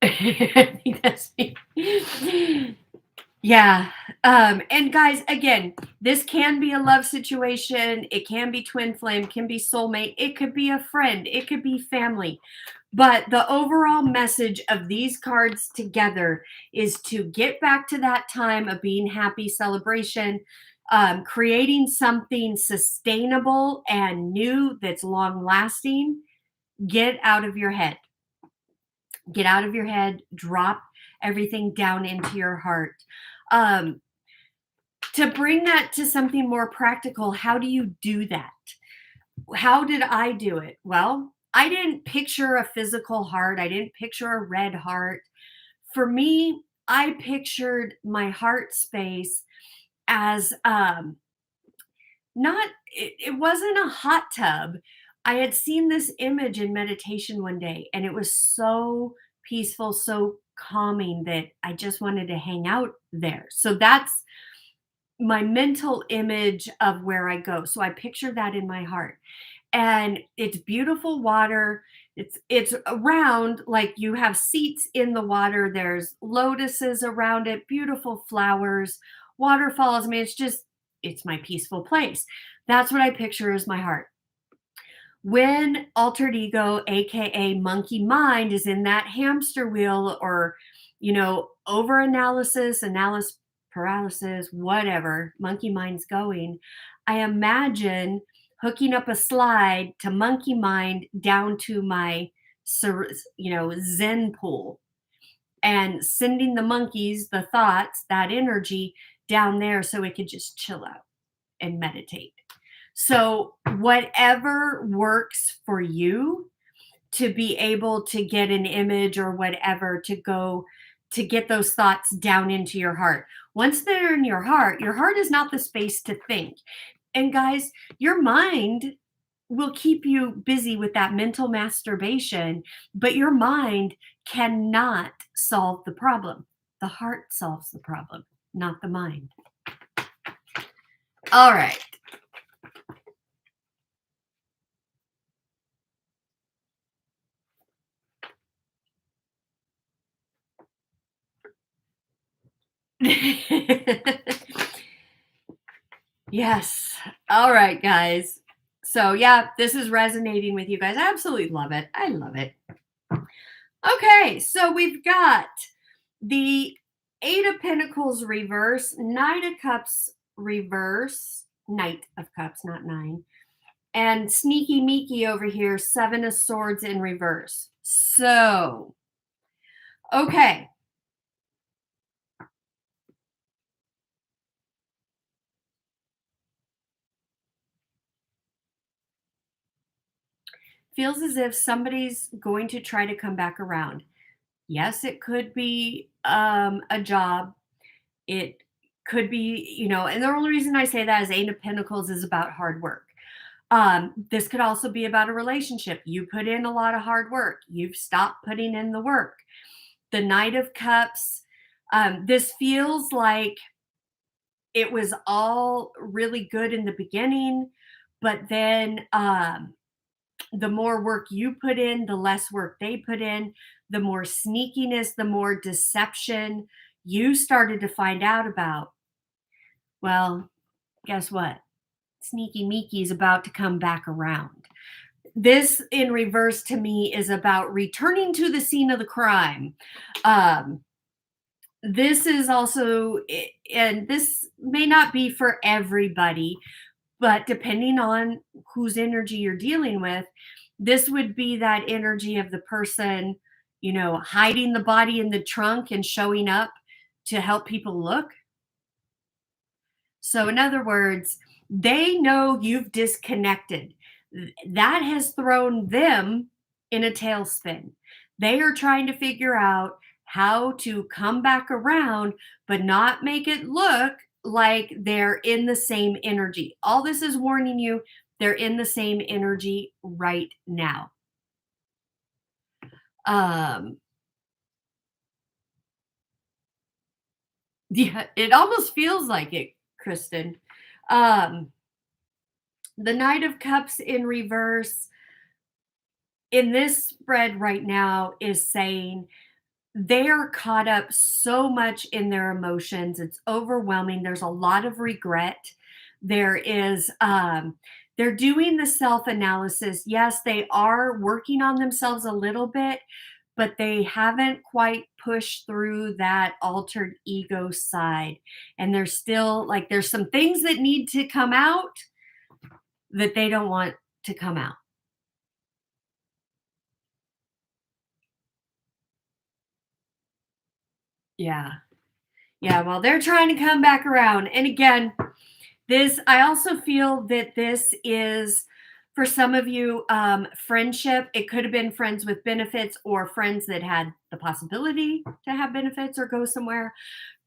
I think that's me. Yeah. And guys, again, this can be a love situation. It can be twin flame, can be soulmate. It could be a friend. It could be family. But the overall message of these cards together is to get back to that time of being happy, celebration, creating something sustainable and new that's long lasting. Get out of your head. Get out of your head. Drop everything down into your heart. To bring that to something more practical, how do you do that? How did I do it? Well, I didn't picture a physical heart. I didn't picture a red heart. For me, I pictured my heart space as not, it wasn't a hot tub, I had seen this image in meditation one day, and it was so peaceful, so calming that I just wanted to hang out there. So that's my mental image of where I go. So I picture that in my heart. And it's beautiful water. It's around, like, you have seats in the water. There's lotuses around it, beautiful flowers, waterfalls. I mean, it's my peaceful place. That's what I picture as my heart. When altered ego, aka monkey mind, is in that hamster wheel, or over analysis paralysis, whatever monkey mind's going, I imagine hooking up a slide to monkey mind down to my zen pool, and sending the monkeys, the thoughts, that energy down there so it could just chill out and meditate. So, whatever works for you, to be able to get an image or whatever, to go to get those thoughts down into your heart. Once they're in your heart is not the space to think. And guys, your mind will keep you busy with that mental masturbation, but your mind cannot solve the problem. The heart solves the problem, not the mind. All right. Yes. All right, guys. So, yeah, this is resonating with you guys. I absolutely love it. I love it. Okay, so we've got the Eight of Pentacles reverse, Knight of Cups reverse, Knight of Cups, not nine, and Sneaky Meeky over here, Seven of Swords in reverse. So, okay. Feels as if somebody's going to try to come back around. Yes, it could be a job. It could be, and the only reason I say that is Eight of Pentacles is about hard work. This could also be about a relationship. You put in a lot of hard work. You've stopped putting in the work. The Knight of Cups, this feels like it was all really good in the beginning, but then the more work you put in, the less work they put in, the more sneakiness, the more deception you started to find out about. Well, guess what? Sneaky Meeky is about to come back around. This in reverse to me is about returning to the scene of the crime. This is also, and this may not be for everybody, but depending on whose energy you're dealing with, this would be that energy of the person, hiding the body in the trunk and showing up to help people look. So, in other words, they know you've disconnected. That has thrown them in a tailspin. They are trying to figure out how to come back around, but not make it look like they're in the same energy. All this is warning you, they're in the same energy right now. Um, yeah, it almost feels like it, Kristen. Um, the Knight of Cups in reverse in this spread right now is saying they are caught up so much in their emotions. It's overwhelming. There's a lot of regret. There is, they're doing the self analysis. Yes, they are working on themselves a little bit, but they haven't quite pushed through that altered ego side. And they're still like, there's some things that need to come out that they don't want to come out. Yeah. Yeah. Well, they're trying to come back around. And again, I also feel that this is for some of you, friendship. It could have been friends with benefits or friends that had the possibility to have benefits or go somewhere.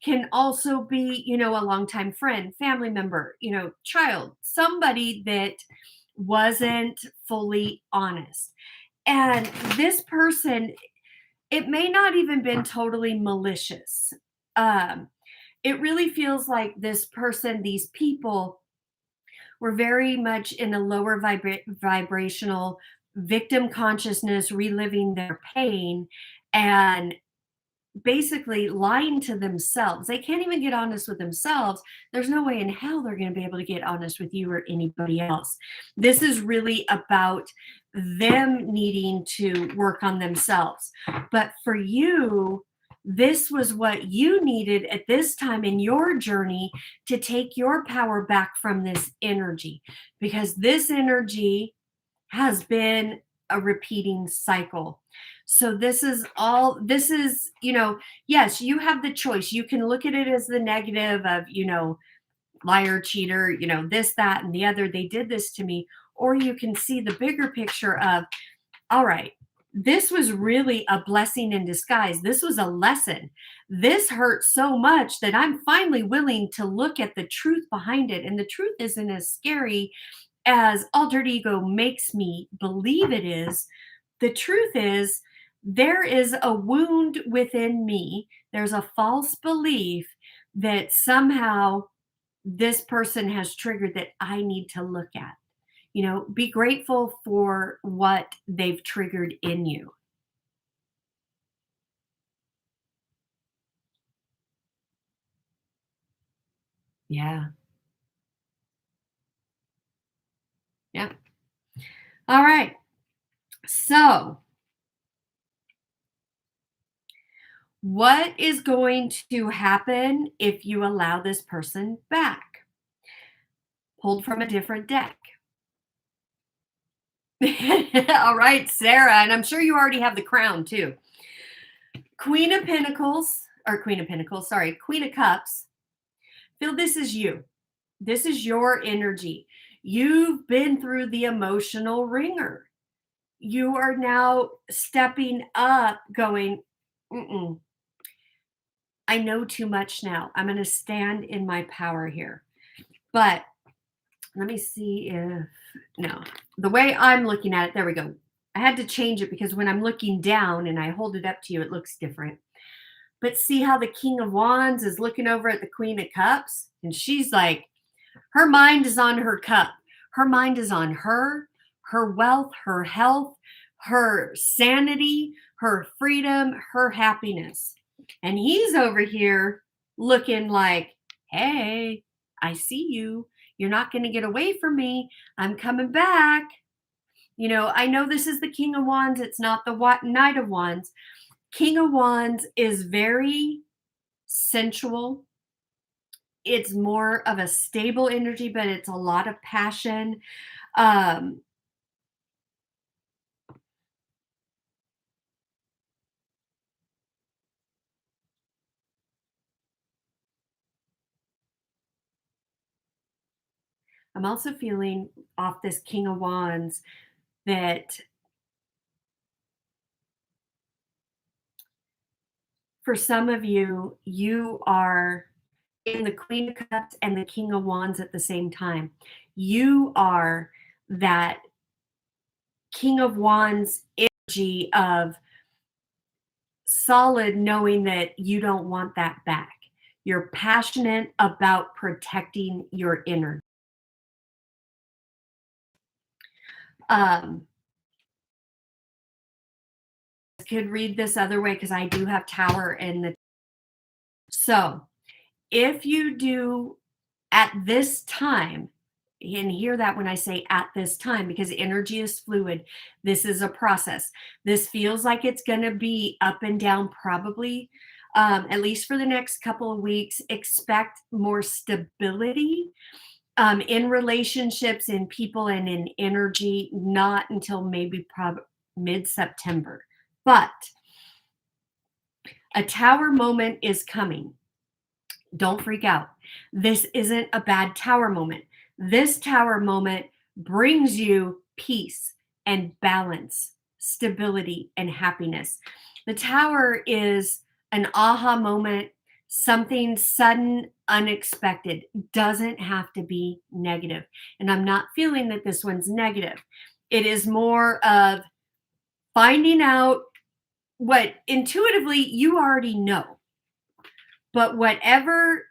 Can also be, a longtime friend, family member, child, somebody that wasn't fully honest. And this person, it may not even been totally malicious. Um, it really feels like this person, these people were very much in a lower vibrational victim consciousness, reliving their pain and basically lying to themselves. They can't even get honest with themselves. There's no way in hell they're going to be able to get honest with you or anybody else. This is really about them needing to work on themselves. But for you, this was what you needed at this time in your journey to take your power back from this energy, because this energy has been a repeating cycle. So this is, yes, you have the choice. You can look at it as the negative of, liar, cheater, this, that, and the other. They did this to me. Or you can see the bigger picture of, all right, this was really a blessing in disguise. This was a lesson. This hurt so much that I'm finally willing to look at the truth behind it. And the truth isn't as scary as altered ego makes me believe it is. The truth is, there is a wound within me. There's a false belief that somehow this person has triggered that I need to look at. Be grateful for what they've triggered in you. Yeah. Yeah. All right. So, what is going to happen if you allow this person back? Pulled from a different deck. All right, Sarah, and I'm sure you already have the crown too. Queen of Pentacles, or Queen of Pentacles, sorry, Queen of Cups. Feel this is you. This is your energy. You've been through the emotional ringer. You are now stepping up, going, mm-mm, I know too much now. I'm going to stand in my power here. But let me see if, no, the way I'm looking at it, there we go. I had to change it because when I'm looking down and I hold it up to you, it looks different. But see how the King of Wands is looking over at the Queen of Cups? And she's like, her mind is on her cup. Her mind is on her wealth, her health, her sanity, her freedom, her happiness. And he's over here looking like, hey, I see you. You're not going to get away from me. I'm coming back. I know this is the King of Wands. It's not the Knight of Wands. King of Wands is very sensual. It's more of a stable energy, but it's a lot of passion. Um, I'm also feeling off this King of Wands that for some of you, you are in the Queen of Cups and the King of Wands at the same time. You are that King of Wands energy of solid, knowing that you don't want that back. You're passionate about protecting your inner. Um, could read this other way because I do have Tower in the. So if you do at this time, and hear that when I say at this time, because energy is fluid, this is a process. This feels like it's going to be up and down, probably, at least for the next couple of weeks. Expect more stability in relationships, in people, and in energy, not until maybe mid-September. But a Tower moment is coming. Don't freak out. This isn't a bad Tower moment. This Tower moment brings you peace and balance, stability, and happiness. The Tower is an aha moment something sudden, unexpected. Doesn't have to be negative. And I'm not feeling that this one's negative. It is more of finding out what intuitively you already know. But whatever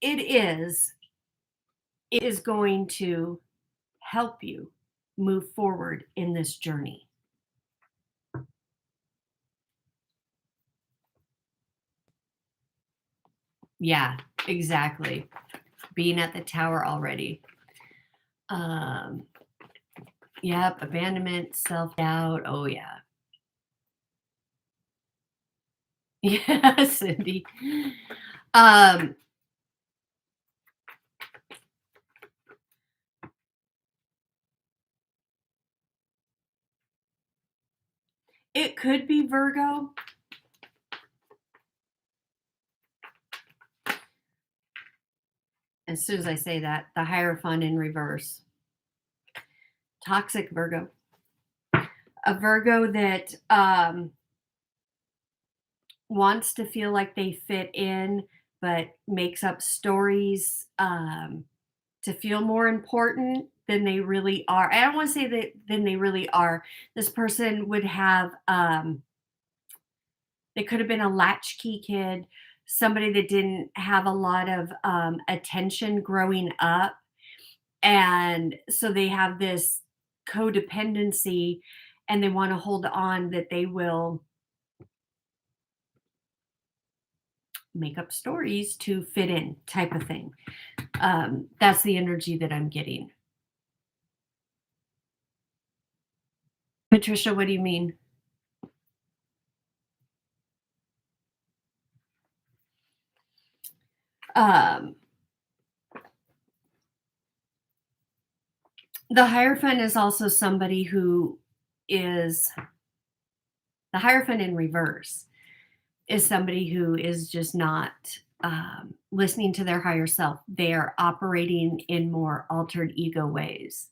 it is going to help you move forward in this journey. Yeah, exactly. Being at the tower already. Um, yep, abandonment, self-doubt. Oh yeah. Yeah, Cindy. Um, it could be Virgo. As soon as I say that, the Hierophant in reverse. Toxic Virgo. A Virgo that wants to feel like they fit in, but makes up stories to feel more important than they really are. I don't want to say that than they really are. This person would have, they could have been a latchkey kid, somebody that didn't have a lot of attention growing up. And so they have this codependency and they want to hold on that they will make up stories to fit in, type of thing. That's the energy that I'm getting. Patricia, what do you mean? Um, the Hierophant is also somebody who is the Hierophant in reverse is somebody who is just not listening to their higher self. They are operating in more altered ego ways.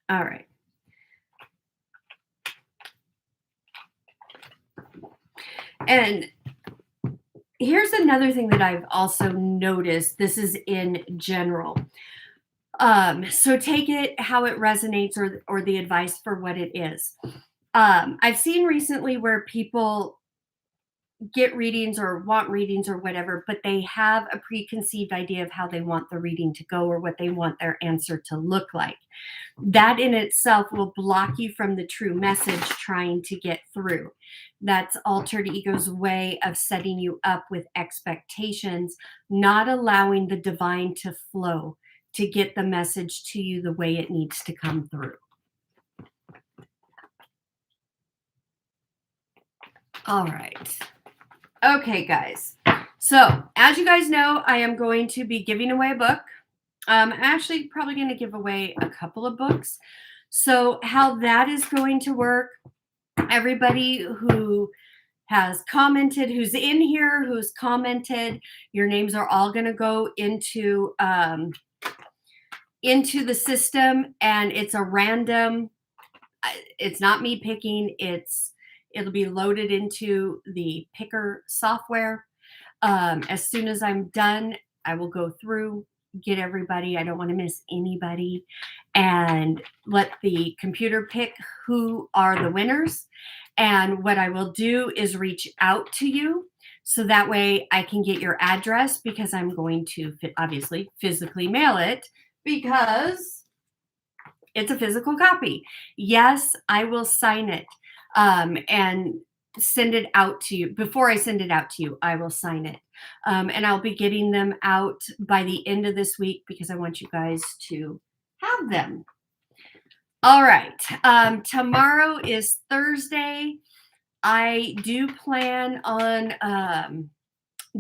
All right. And here's another thing that I've also noticed. This is in general. So take it how it resonates or the advice for what it is. I've seen recently where people get readings or want readings or whatever, but they have a preconceived idea of how they want the reading to go or what they want their answer to look like. That in itself will block you from the true message trying to get through. That's altered ego's way of setting you up with expectations, not allowing the divine to flow to get the message to you the way it needs to come through. All right. Okay, guys. So, as you guys know, I am going to be giving away a book. I'm actually probably going to give away a couple of books. So, how that is going to work, everybody who has commented, who's in here, who's commented, your names are all going to go into the system, and it's a random. It's not me picking. It'll be loaded into the picker software. As soon as I'm done, I will go through, get everybody. I don't want to miss anybody, and let the computer pick who are the winners. And what I will do is reach out to you so that way I can get your address because I'm going to obviously physically mail it because it's a physical copy. Yes, I will sign it and send it out to you. Before I send it out to you, I will sign it. And I'll be getting them out by the end of this week because I want you guys to have them. All right. Tomorrow is Thursday. I do plan on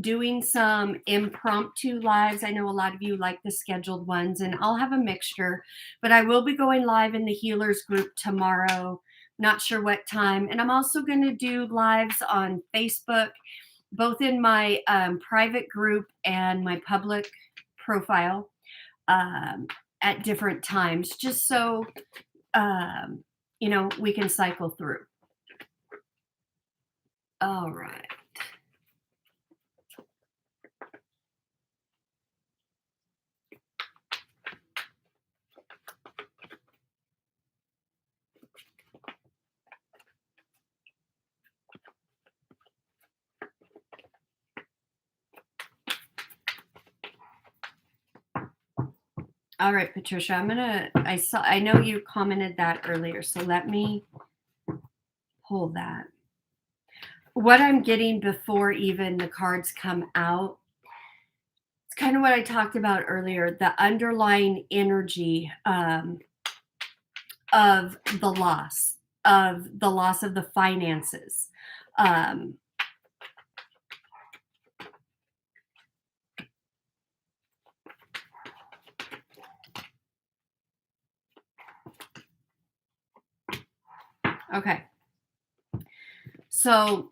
doing some impromptu lives. I know a lot of you like the scheduled ones, and I'll have a mixture, but I will be going live in the healers group tomorrow. Not sure what time. And I'm also going to do lives on Facebook, both in my private group and my public profile. um, at different times, just so um, we can cycle through. All right. All right, Patricia, I know you commented that earlier, so let me pull that. What I'm getting before even the cards come out, it's kind of what I talked about earlier, the underlying energy of the loss of the finances. Um, okay. So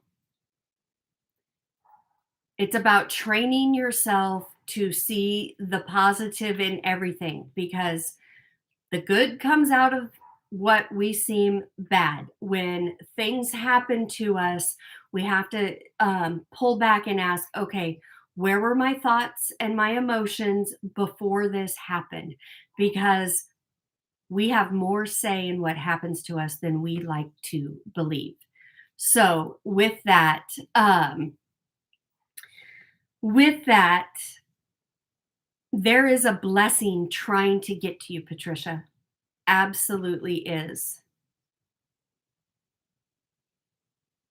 it's about training yourself to see the positive in everything, because the good comes out of what we seem bad. When things happen to us, we have to pull back and ask, okay, where were my thoughts and my emotions before this happened? Because we have more say in what happens to us than we like to believe. So, with that, there is a blessing trying to get to you, Patricia. Absolutely is.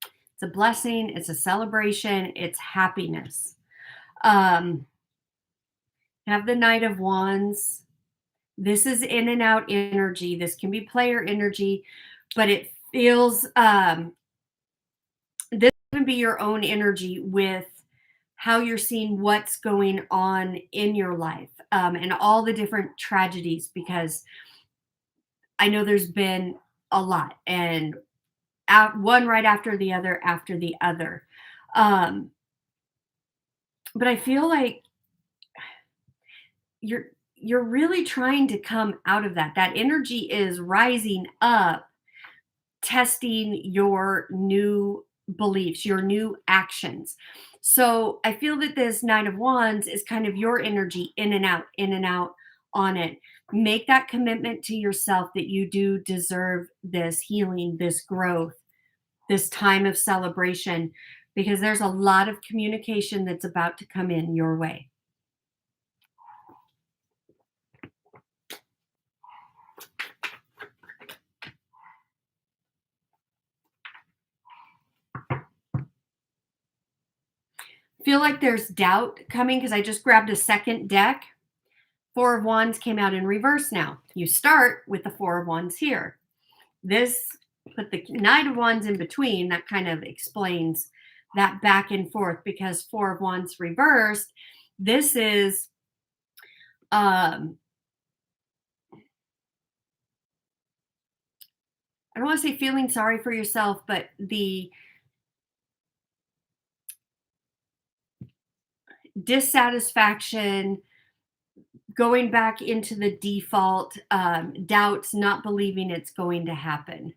It's a blessing, it's a celebration, it's happiness. Um, have the Knight of Wands. This is in and out energy. This can be player energy, but it feels this can be your own energy with how you're seeing what's going on in your life, and all the different tragedies, because I know there's been a lot, and one right after the other after the other. Um, but I feel like you're you're really trying to come out of that. That energy is rising up, testing your new beliefs, your new actions. So I feel that this Nine of Wands is kind of your energy, in and out on it. Make that commitment to yourself that you do deserve this healing, this growth, this time of celebration, because there's a lot of communication that's about to come in your way. Feel like there's doubt coming, because I just grabbed a second deck. Four of Wands came out in reverse now. You start with the Four of Wands here. This, put the Knight of Wands in between, that kind of explains that back and forth, because Four of Wands reversed, this is I don't want to say feeling sorry for yourself, but the dissatisfaction, going back into the default, doubts, not believing it's going to happen.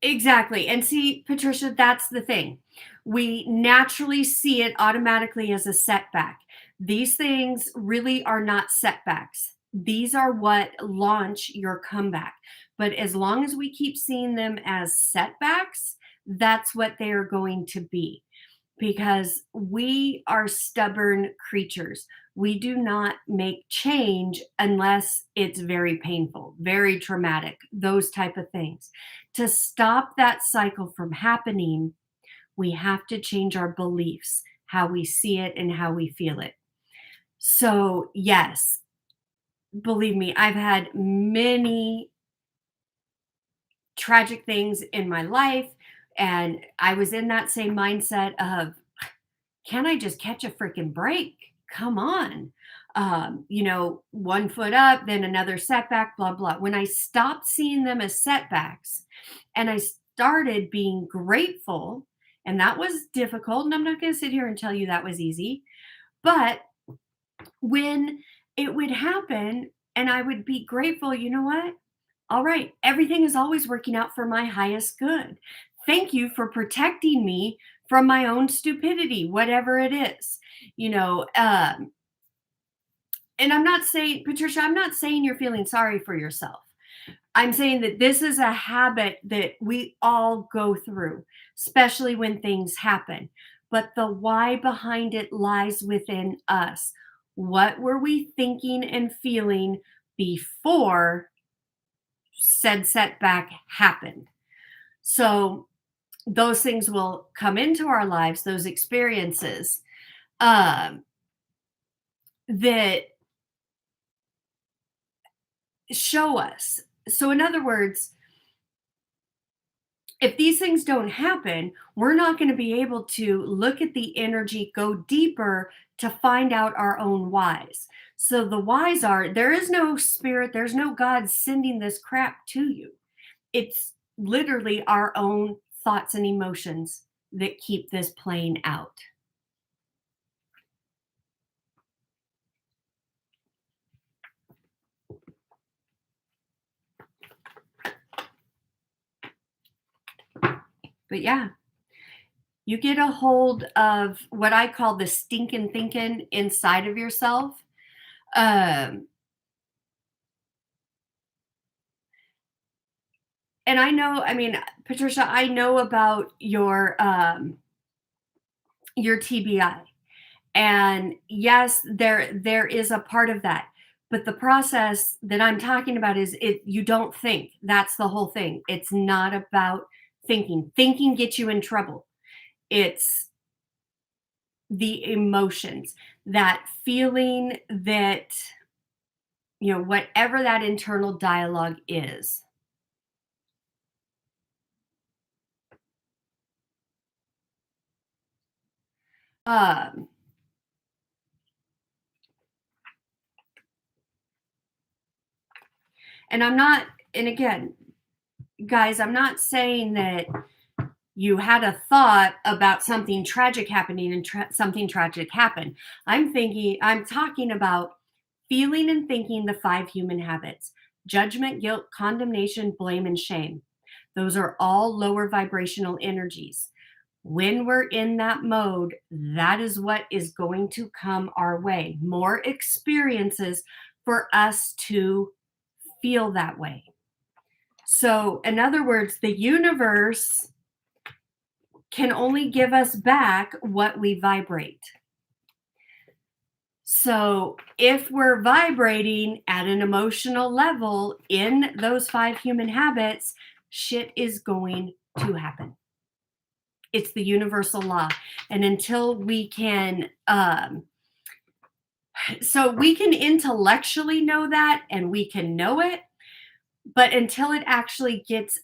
Exactly. And see, Patricia, that's the thing. We naturally see it automatically as a setback. These things really are not setbacks. These are what launch your comeback. But as long as we keep seeing them as setbacks, that's what they are going to be, because we are stubborn creatures. We do not make change unless it's very painful, very traumatic, those type of things. To stop that cycle from happening, we have to change our beliefs, how we see it and how we feel it. So, yes, believe me, I've had many tragic things in my life, and I was in that same mindset of, can I just catch a freaking break? Come on. One foot up, then another setback, blah, blah. When I stopped seeing them as setbacks and I started being grateful, and that was difficult. And I'm not going to sit here and tell you that was easy, But when it would happen and I would be grateful, you know what? All right, everything is always working out for my highest good. Thank you for protecting me from my own stupidity, whatever it is. You know, and I'm not saying, Patricia, I'm not saying you're feeling sorry for yourself. I'm saying that this is a habit that we all go through, especially when things happen. But the why behind it lies within us. What were we thinking and feeling before said setback happened? So those things will come into our lives, those experiences um, that show us. So, in other words, if these things don't happen, we're not going to be able to look at the energy, go deeper to find out our own whys. So, the whys are there is no spirit, there's no God sending this crap to you. It's literally our own thoughts and emotions that keep this playing out. But yeah, you get a hold of what I call the stinking thinking inside of yourself. Um, and I know, I mean, Patricia, I know about your TBI. And yes, there is a part of that. But the process that I'm talking about is it you don't think. That's the whole thing. It's not about thinking. Thinking gets you in trouble. It's the emotions, that feeling that, whatever that internal dialogue is. Um, and I'm not, and again, guys, I'm not saying that you had a thought about something tragic happening and something tragic happened. I'm talking about feeling and thinking the five human habits: judgment, guilt, condemnation, blame, and shame. Those are all lower vibrational energies. When we're in that mode, that is what is going to come our way. More experiences for us to feel that way. So, in other words, the universe can only give us back what we vibrate. So, if we're vibrating at an emotional level in those five human habits, shit is going to happen. It's the universal law. And until we can, so we can intellectually know that and we can know it, but until it actually gets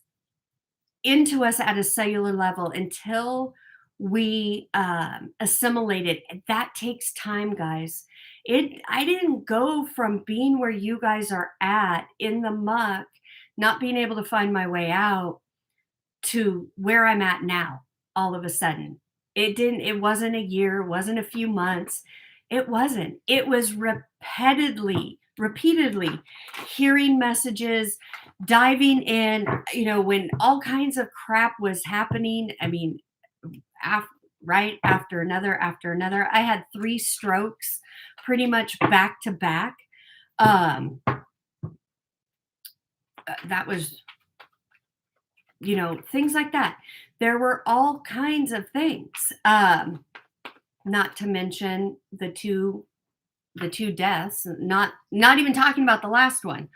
into us at a cellular level, until we assimilate it, that takes time, guys. I didn't go from being where you guys are at in the muck, not being able to find my way out, to where I'm at now all of a sudden. It wasn't a year, it wasn't a few months. It wasn't. It was repeatedly hearing messages, diving in, when all kinds of crap was happening. I mean, af- right after another. I had 3 strokes pretty much back to back. That was, things like that. There were all kinds of things. Not to mention the two deaths, not even talking about the last one.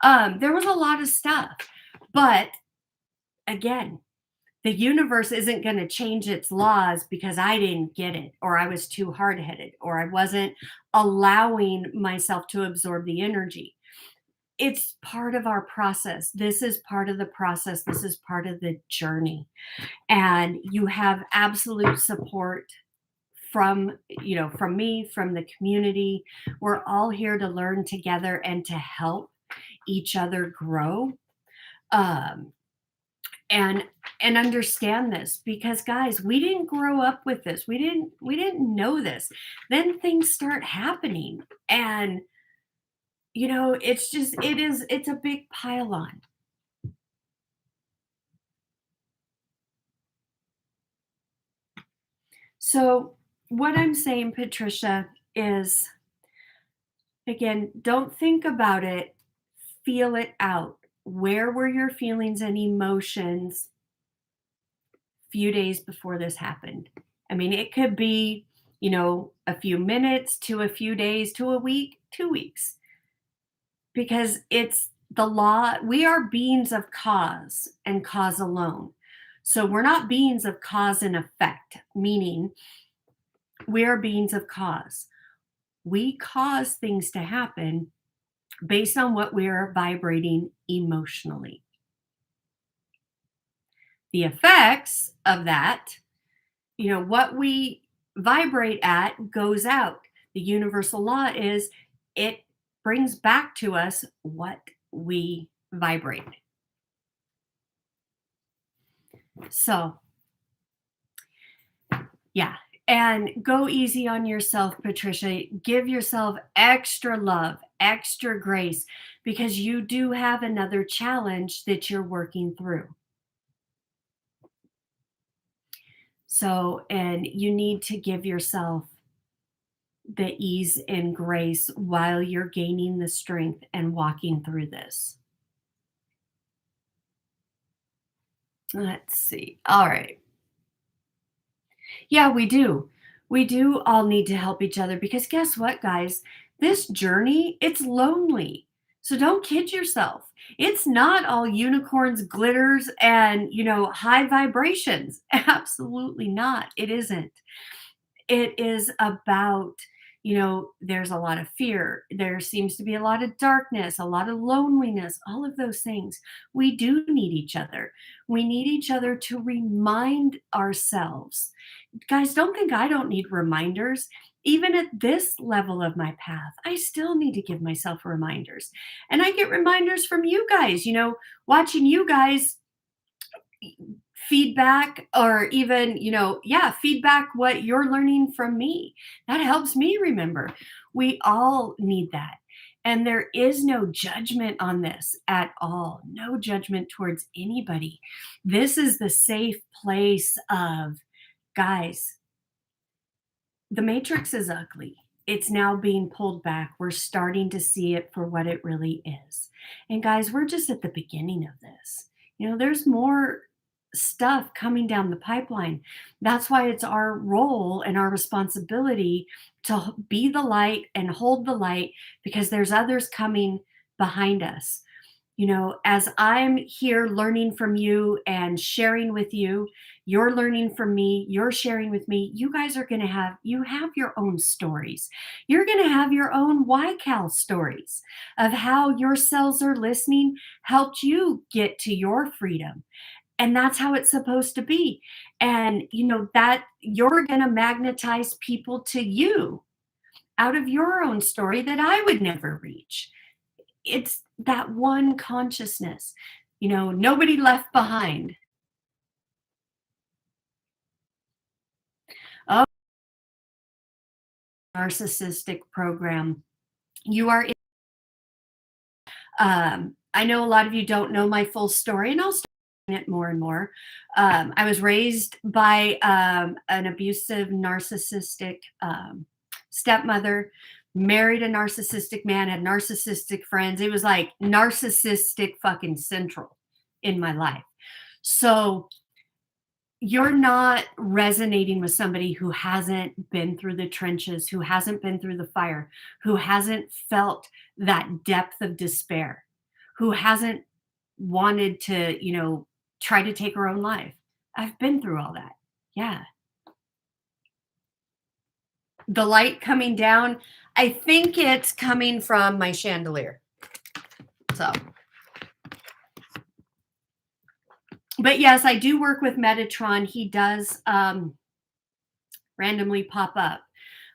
There was a lot of stuff. But again, the universe isn't going to change its laws because I didn't get it, or I was too hard headed, or I wasn't allowing myself to absorb the energy. It's part of our process. This is part of the process. This is part of the journey. And you have absolute support from me, from the community. We're all here to learn together and to help each other grow. Um, and understand this, because guys, we didn't grow up with this. We didn't know this. Then things start happening, and it's a big pile on. So what I'm saying, Patricia, is, again, don't think about it, feel it out. Where were your feelings and emotions few days before this happened? I mean, it could be, a few minutes to a few days to a week, 2 weeks, because it's the law. We are beings of cause and cause alone. So we're not beings of cause and effect, meaning we are beings of cause. We cause things to happen based on what we are vibrating emotionally. The effects of that, what we vibrate at goes out. The universal law is it brings back to us what we vibrate. So, yeah. And go easy on yourself, Patricia. Give yourself extra love, extra grace, because you do have another challenge that you're working through. So, and you need to give yourself the ease and grace while you're gaining the strength and walking through this. Let's see. All right. Yeah, we do. We do all need to help each other, because guess what, guys? This journey, it's lonely. So don't kid yourself. It's not all unicorns, glitters, and, high vibrations. Absolutely not. It isn't. It is about, there's a lot of fear. There seems to be a lot of darkness, a lot of loneliness, all of those things. We do need each other. We need each other to remind ourselves. Guys, don't think I don't need reminders. Even at this level of my path, I still need to give myself reminders. And I get reminders from you guys, watching you guys feedback, or even, feedback what you're learning from me. That helps me remember. We all need that. And there is no judgment on this at all. No judgment towards anybody. This is the safe place of, guys, the matrix is ugly. It's now being pulled back. We're starting to see it for what it really is. And guys, we're just at the beginning of this. There's more stuff coming down the pipeline. That's why it's our role and our responsibility to be the light and hold the light, because there's others coming behind us. As I'm here learning from you and sharing with you, you're learning from me, you're sharing with me. You guys are going to have your own stories. You're going to have your own YCAL stories of how your cells are listening, helped you get to your freedom. And that's how it's supposed to be. And, that you're going to magnetize people to you out of your own story that I would never reach. It's that one consciousness, nobody left behind. Oh, narcissistic program. You are I know a lot of you don't know my full story, and I'll start it more and more. I was raised by an abusive, narcissistic stepmother, married a narcissistic man, had narcissistic friends. It was like narcissistic fucking central in my life. So you're not resonating with somebody who hasn't been through the trenches, who hasn't been through the fire, who hasn't felt that depth of despair, who hasn't wanted to, try to take her own life. I've been through all that. Yeah. The light coming down, I think it's coming from my chandelier. So, but yes, I do work with Metatron. He does randomly pop up.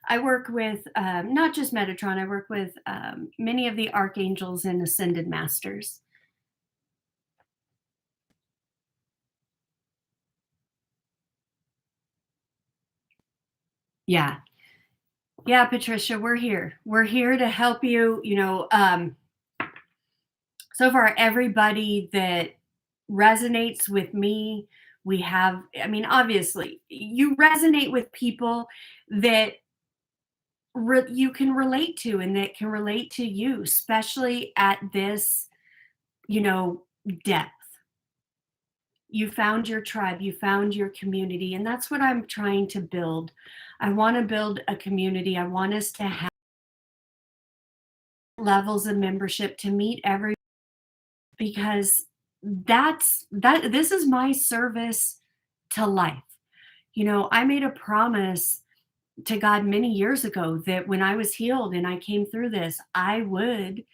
I work with not just Metatron, I work with many of the archangels and ascended masters. Yeah. Yeah, Patricia, we're here. We're here to help you. So far, everybody that resonates with me, we have, I mean, obviously, you resonate with people that you can relate to and that can relate to you, especially at this, you know, depth. You found your tribe, you found your community, and that's what I'm trying to build. I want to build a community. I want us to have levels of membership to meet every because this is my service to life. I made a promise to God many years ago that when I was healed and I came through this, I would,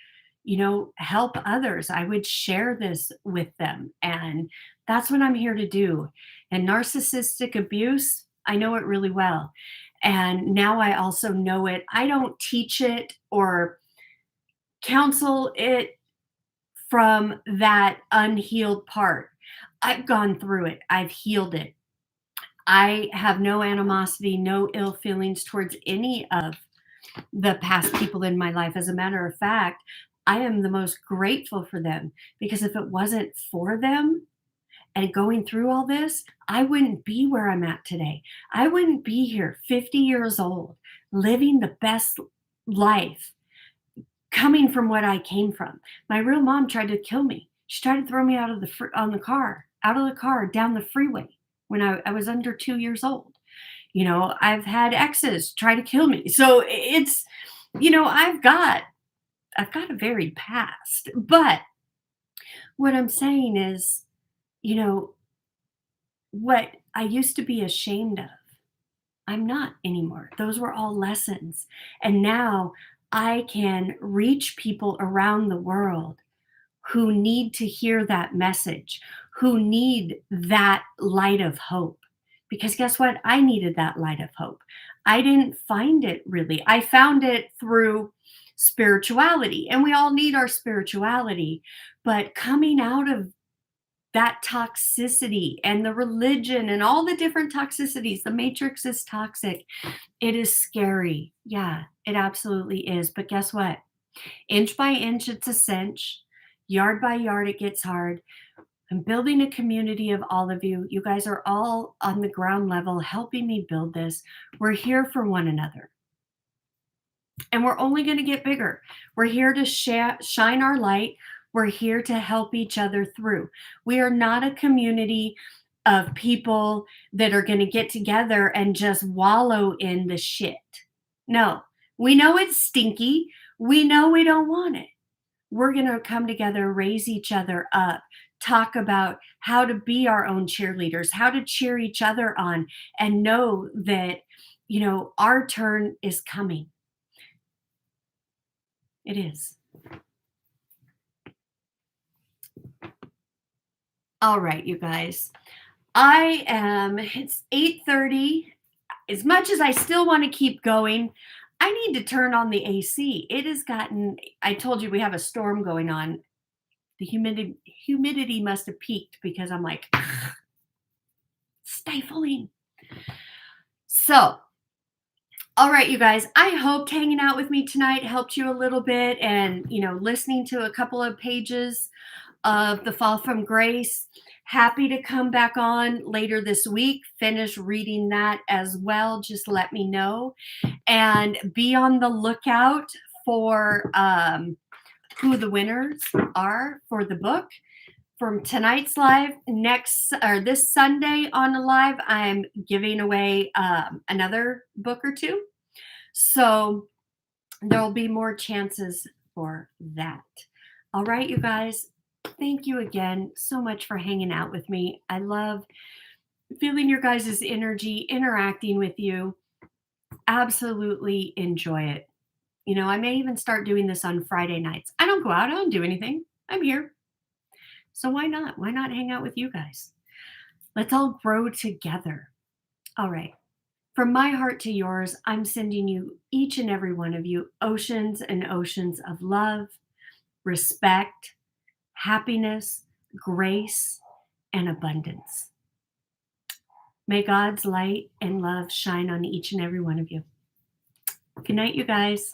help others. I would share this with them. And that's what I'm here to do. And narcissistic abuse, I know it really well. And now I also know it. I don't teach it or counsel it from that unhealed part. I've gone through it, I've healed it. I have no animosity, no ill feelings towards any of the past people in my life. As a matter of fact, I am the most grateful for them because if it wasn't for them and going through all this, I wouldn't be where I'm at today. I wouldn't be here 50 years old, living the best life coming from what I came from. My real mom tried to kill me. She tried to throw me out of out of the car down the freeway when I was under 2 years old. I've had exes try to kill me. So it's, I've got a varied past. But what I'm saying is, you know, what I used to be ashamed of, I'm not anymore. Those were all lessons. And now I can reach people around the world who need to hear that message, who need that light of hope. Because guess what? I needed that light of hope. I didn't find it really. I found it through spirituality, and we all need our spirituality. But coming out of that toxicity and the religion and all the different toxicities, the matrix is toxic. It is scary. Yeah, it absolutely is. But guess what? Inch by inch, it's a cinch. Yard by yard, it gets hard. I'm building a community of all of you. You guys are all on the ground level helping me build this. We're here for one another. And we're only going to get bigger. We're here to shine our light. We're here to help each other through. We are not a community of people that are going to get together and just wallow in the shit. No, we know it's stinky. We know we don't want it. We're going to come together, raise each other up, talk about how to be our own cheerleaders, how to cheer each other on, and know that, our turn is coming. It is. All right, you guys. It's 8:30. As much as I still want to keep going, I need to turn on the AC. It has gotten, I told you we have a storm going on. The humidity must have peaked because I'm like stifling. So, all right, you guys, I hoped hanging out with me tonight helped you a little bit and, listening to a couple of pages of The Fall from Grace. Happy to come back on later this week, finish reading that as well. Just let me know. And be on the lookout for who the winners are for the book. From tonight's live, this Sunday on the live, I'm giving away another book or two. So there'll be more chances for that. All right, you guys. Thank you again so much for hanging out with me. I love feeling your guys' energy, interacting with you. Absolutely enjoy it. I may even start doing this on Friday nights. I don't go out, I don't do anything. I'm here. So why not? Why not hang out with you guys? Let's all grow together. All right. From my heart to yours, I'm sending you, each and every one of you, oceans and oceans of love, respect, happiness, grace, and abundance. May God's light and love shine on each and every one of you. Good night, you guys.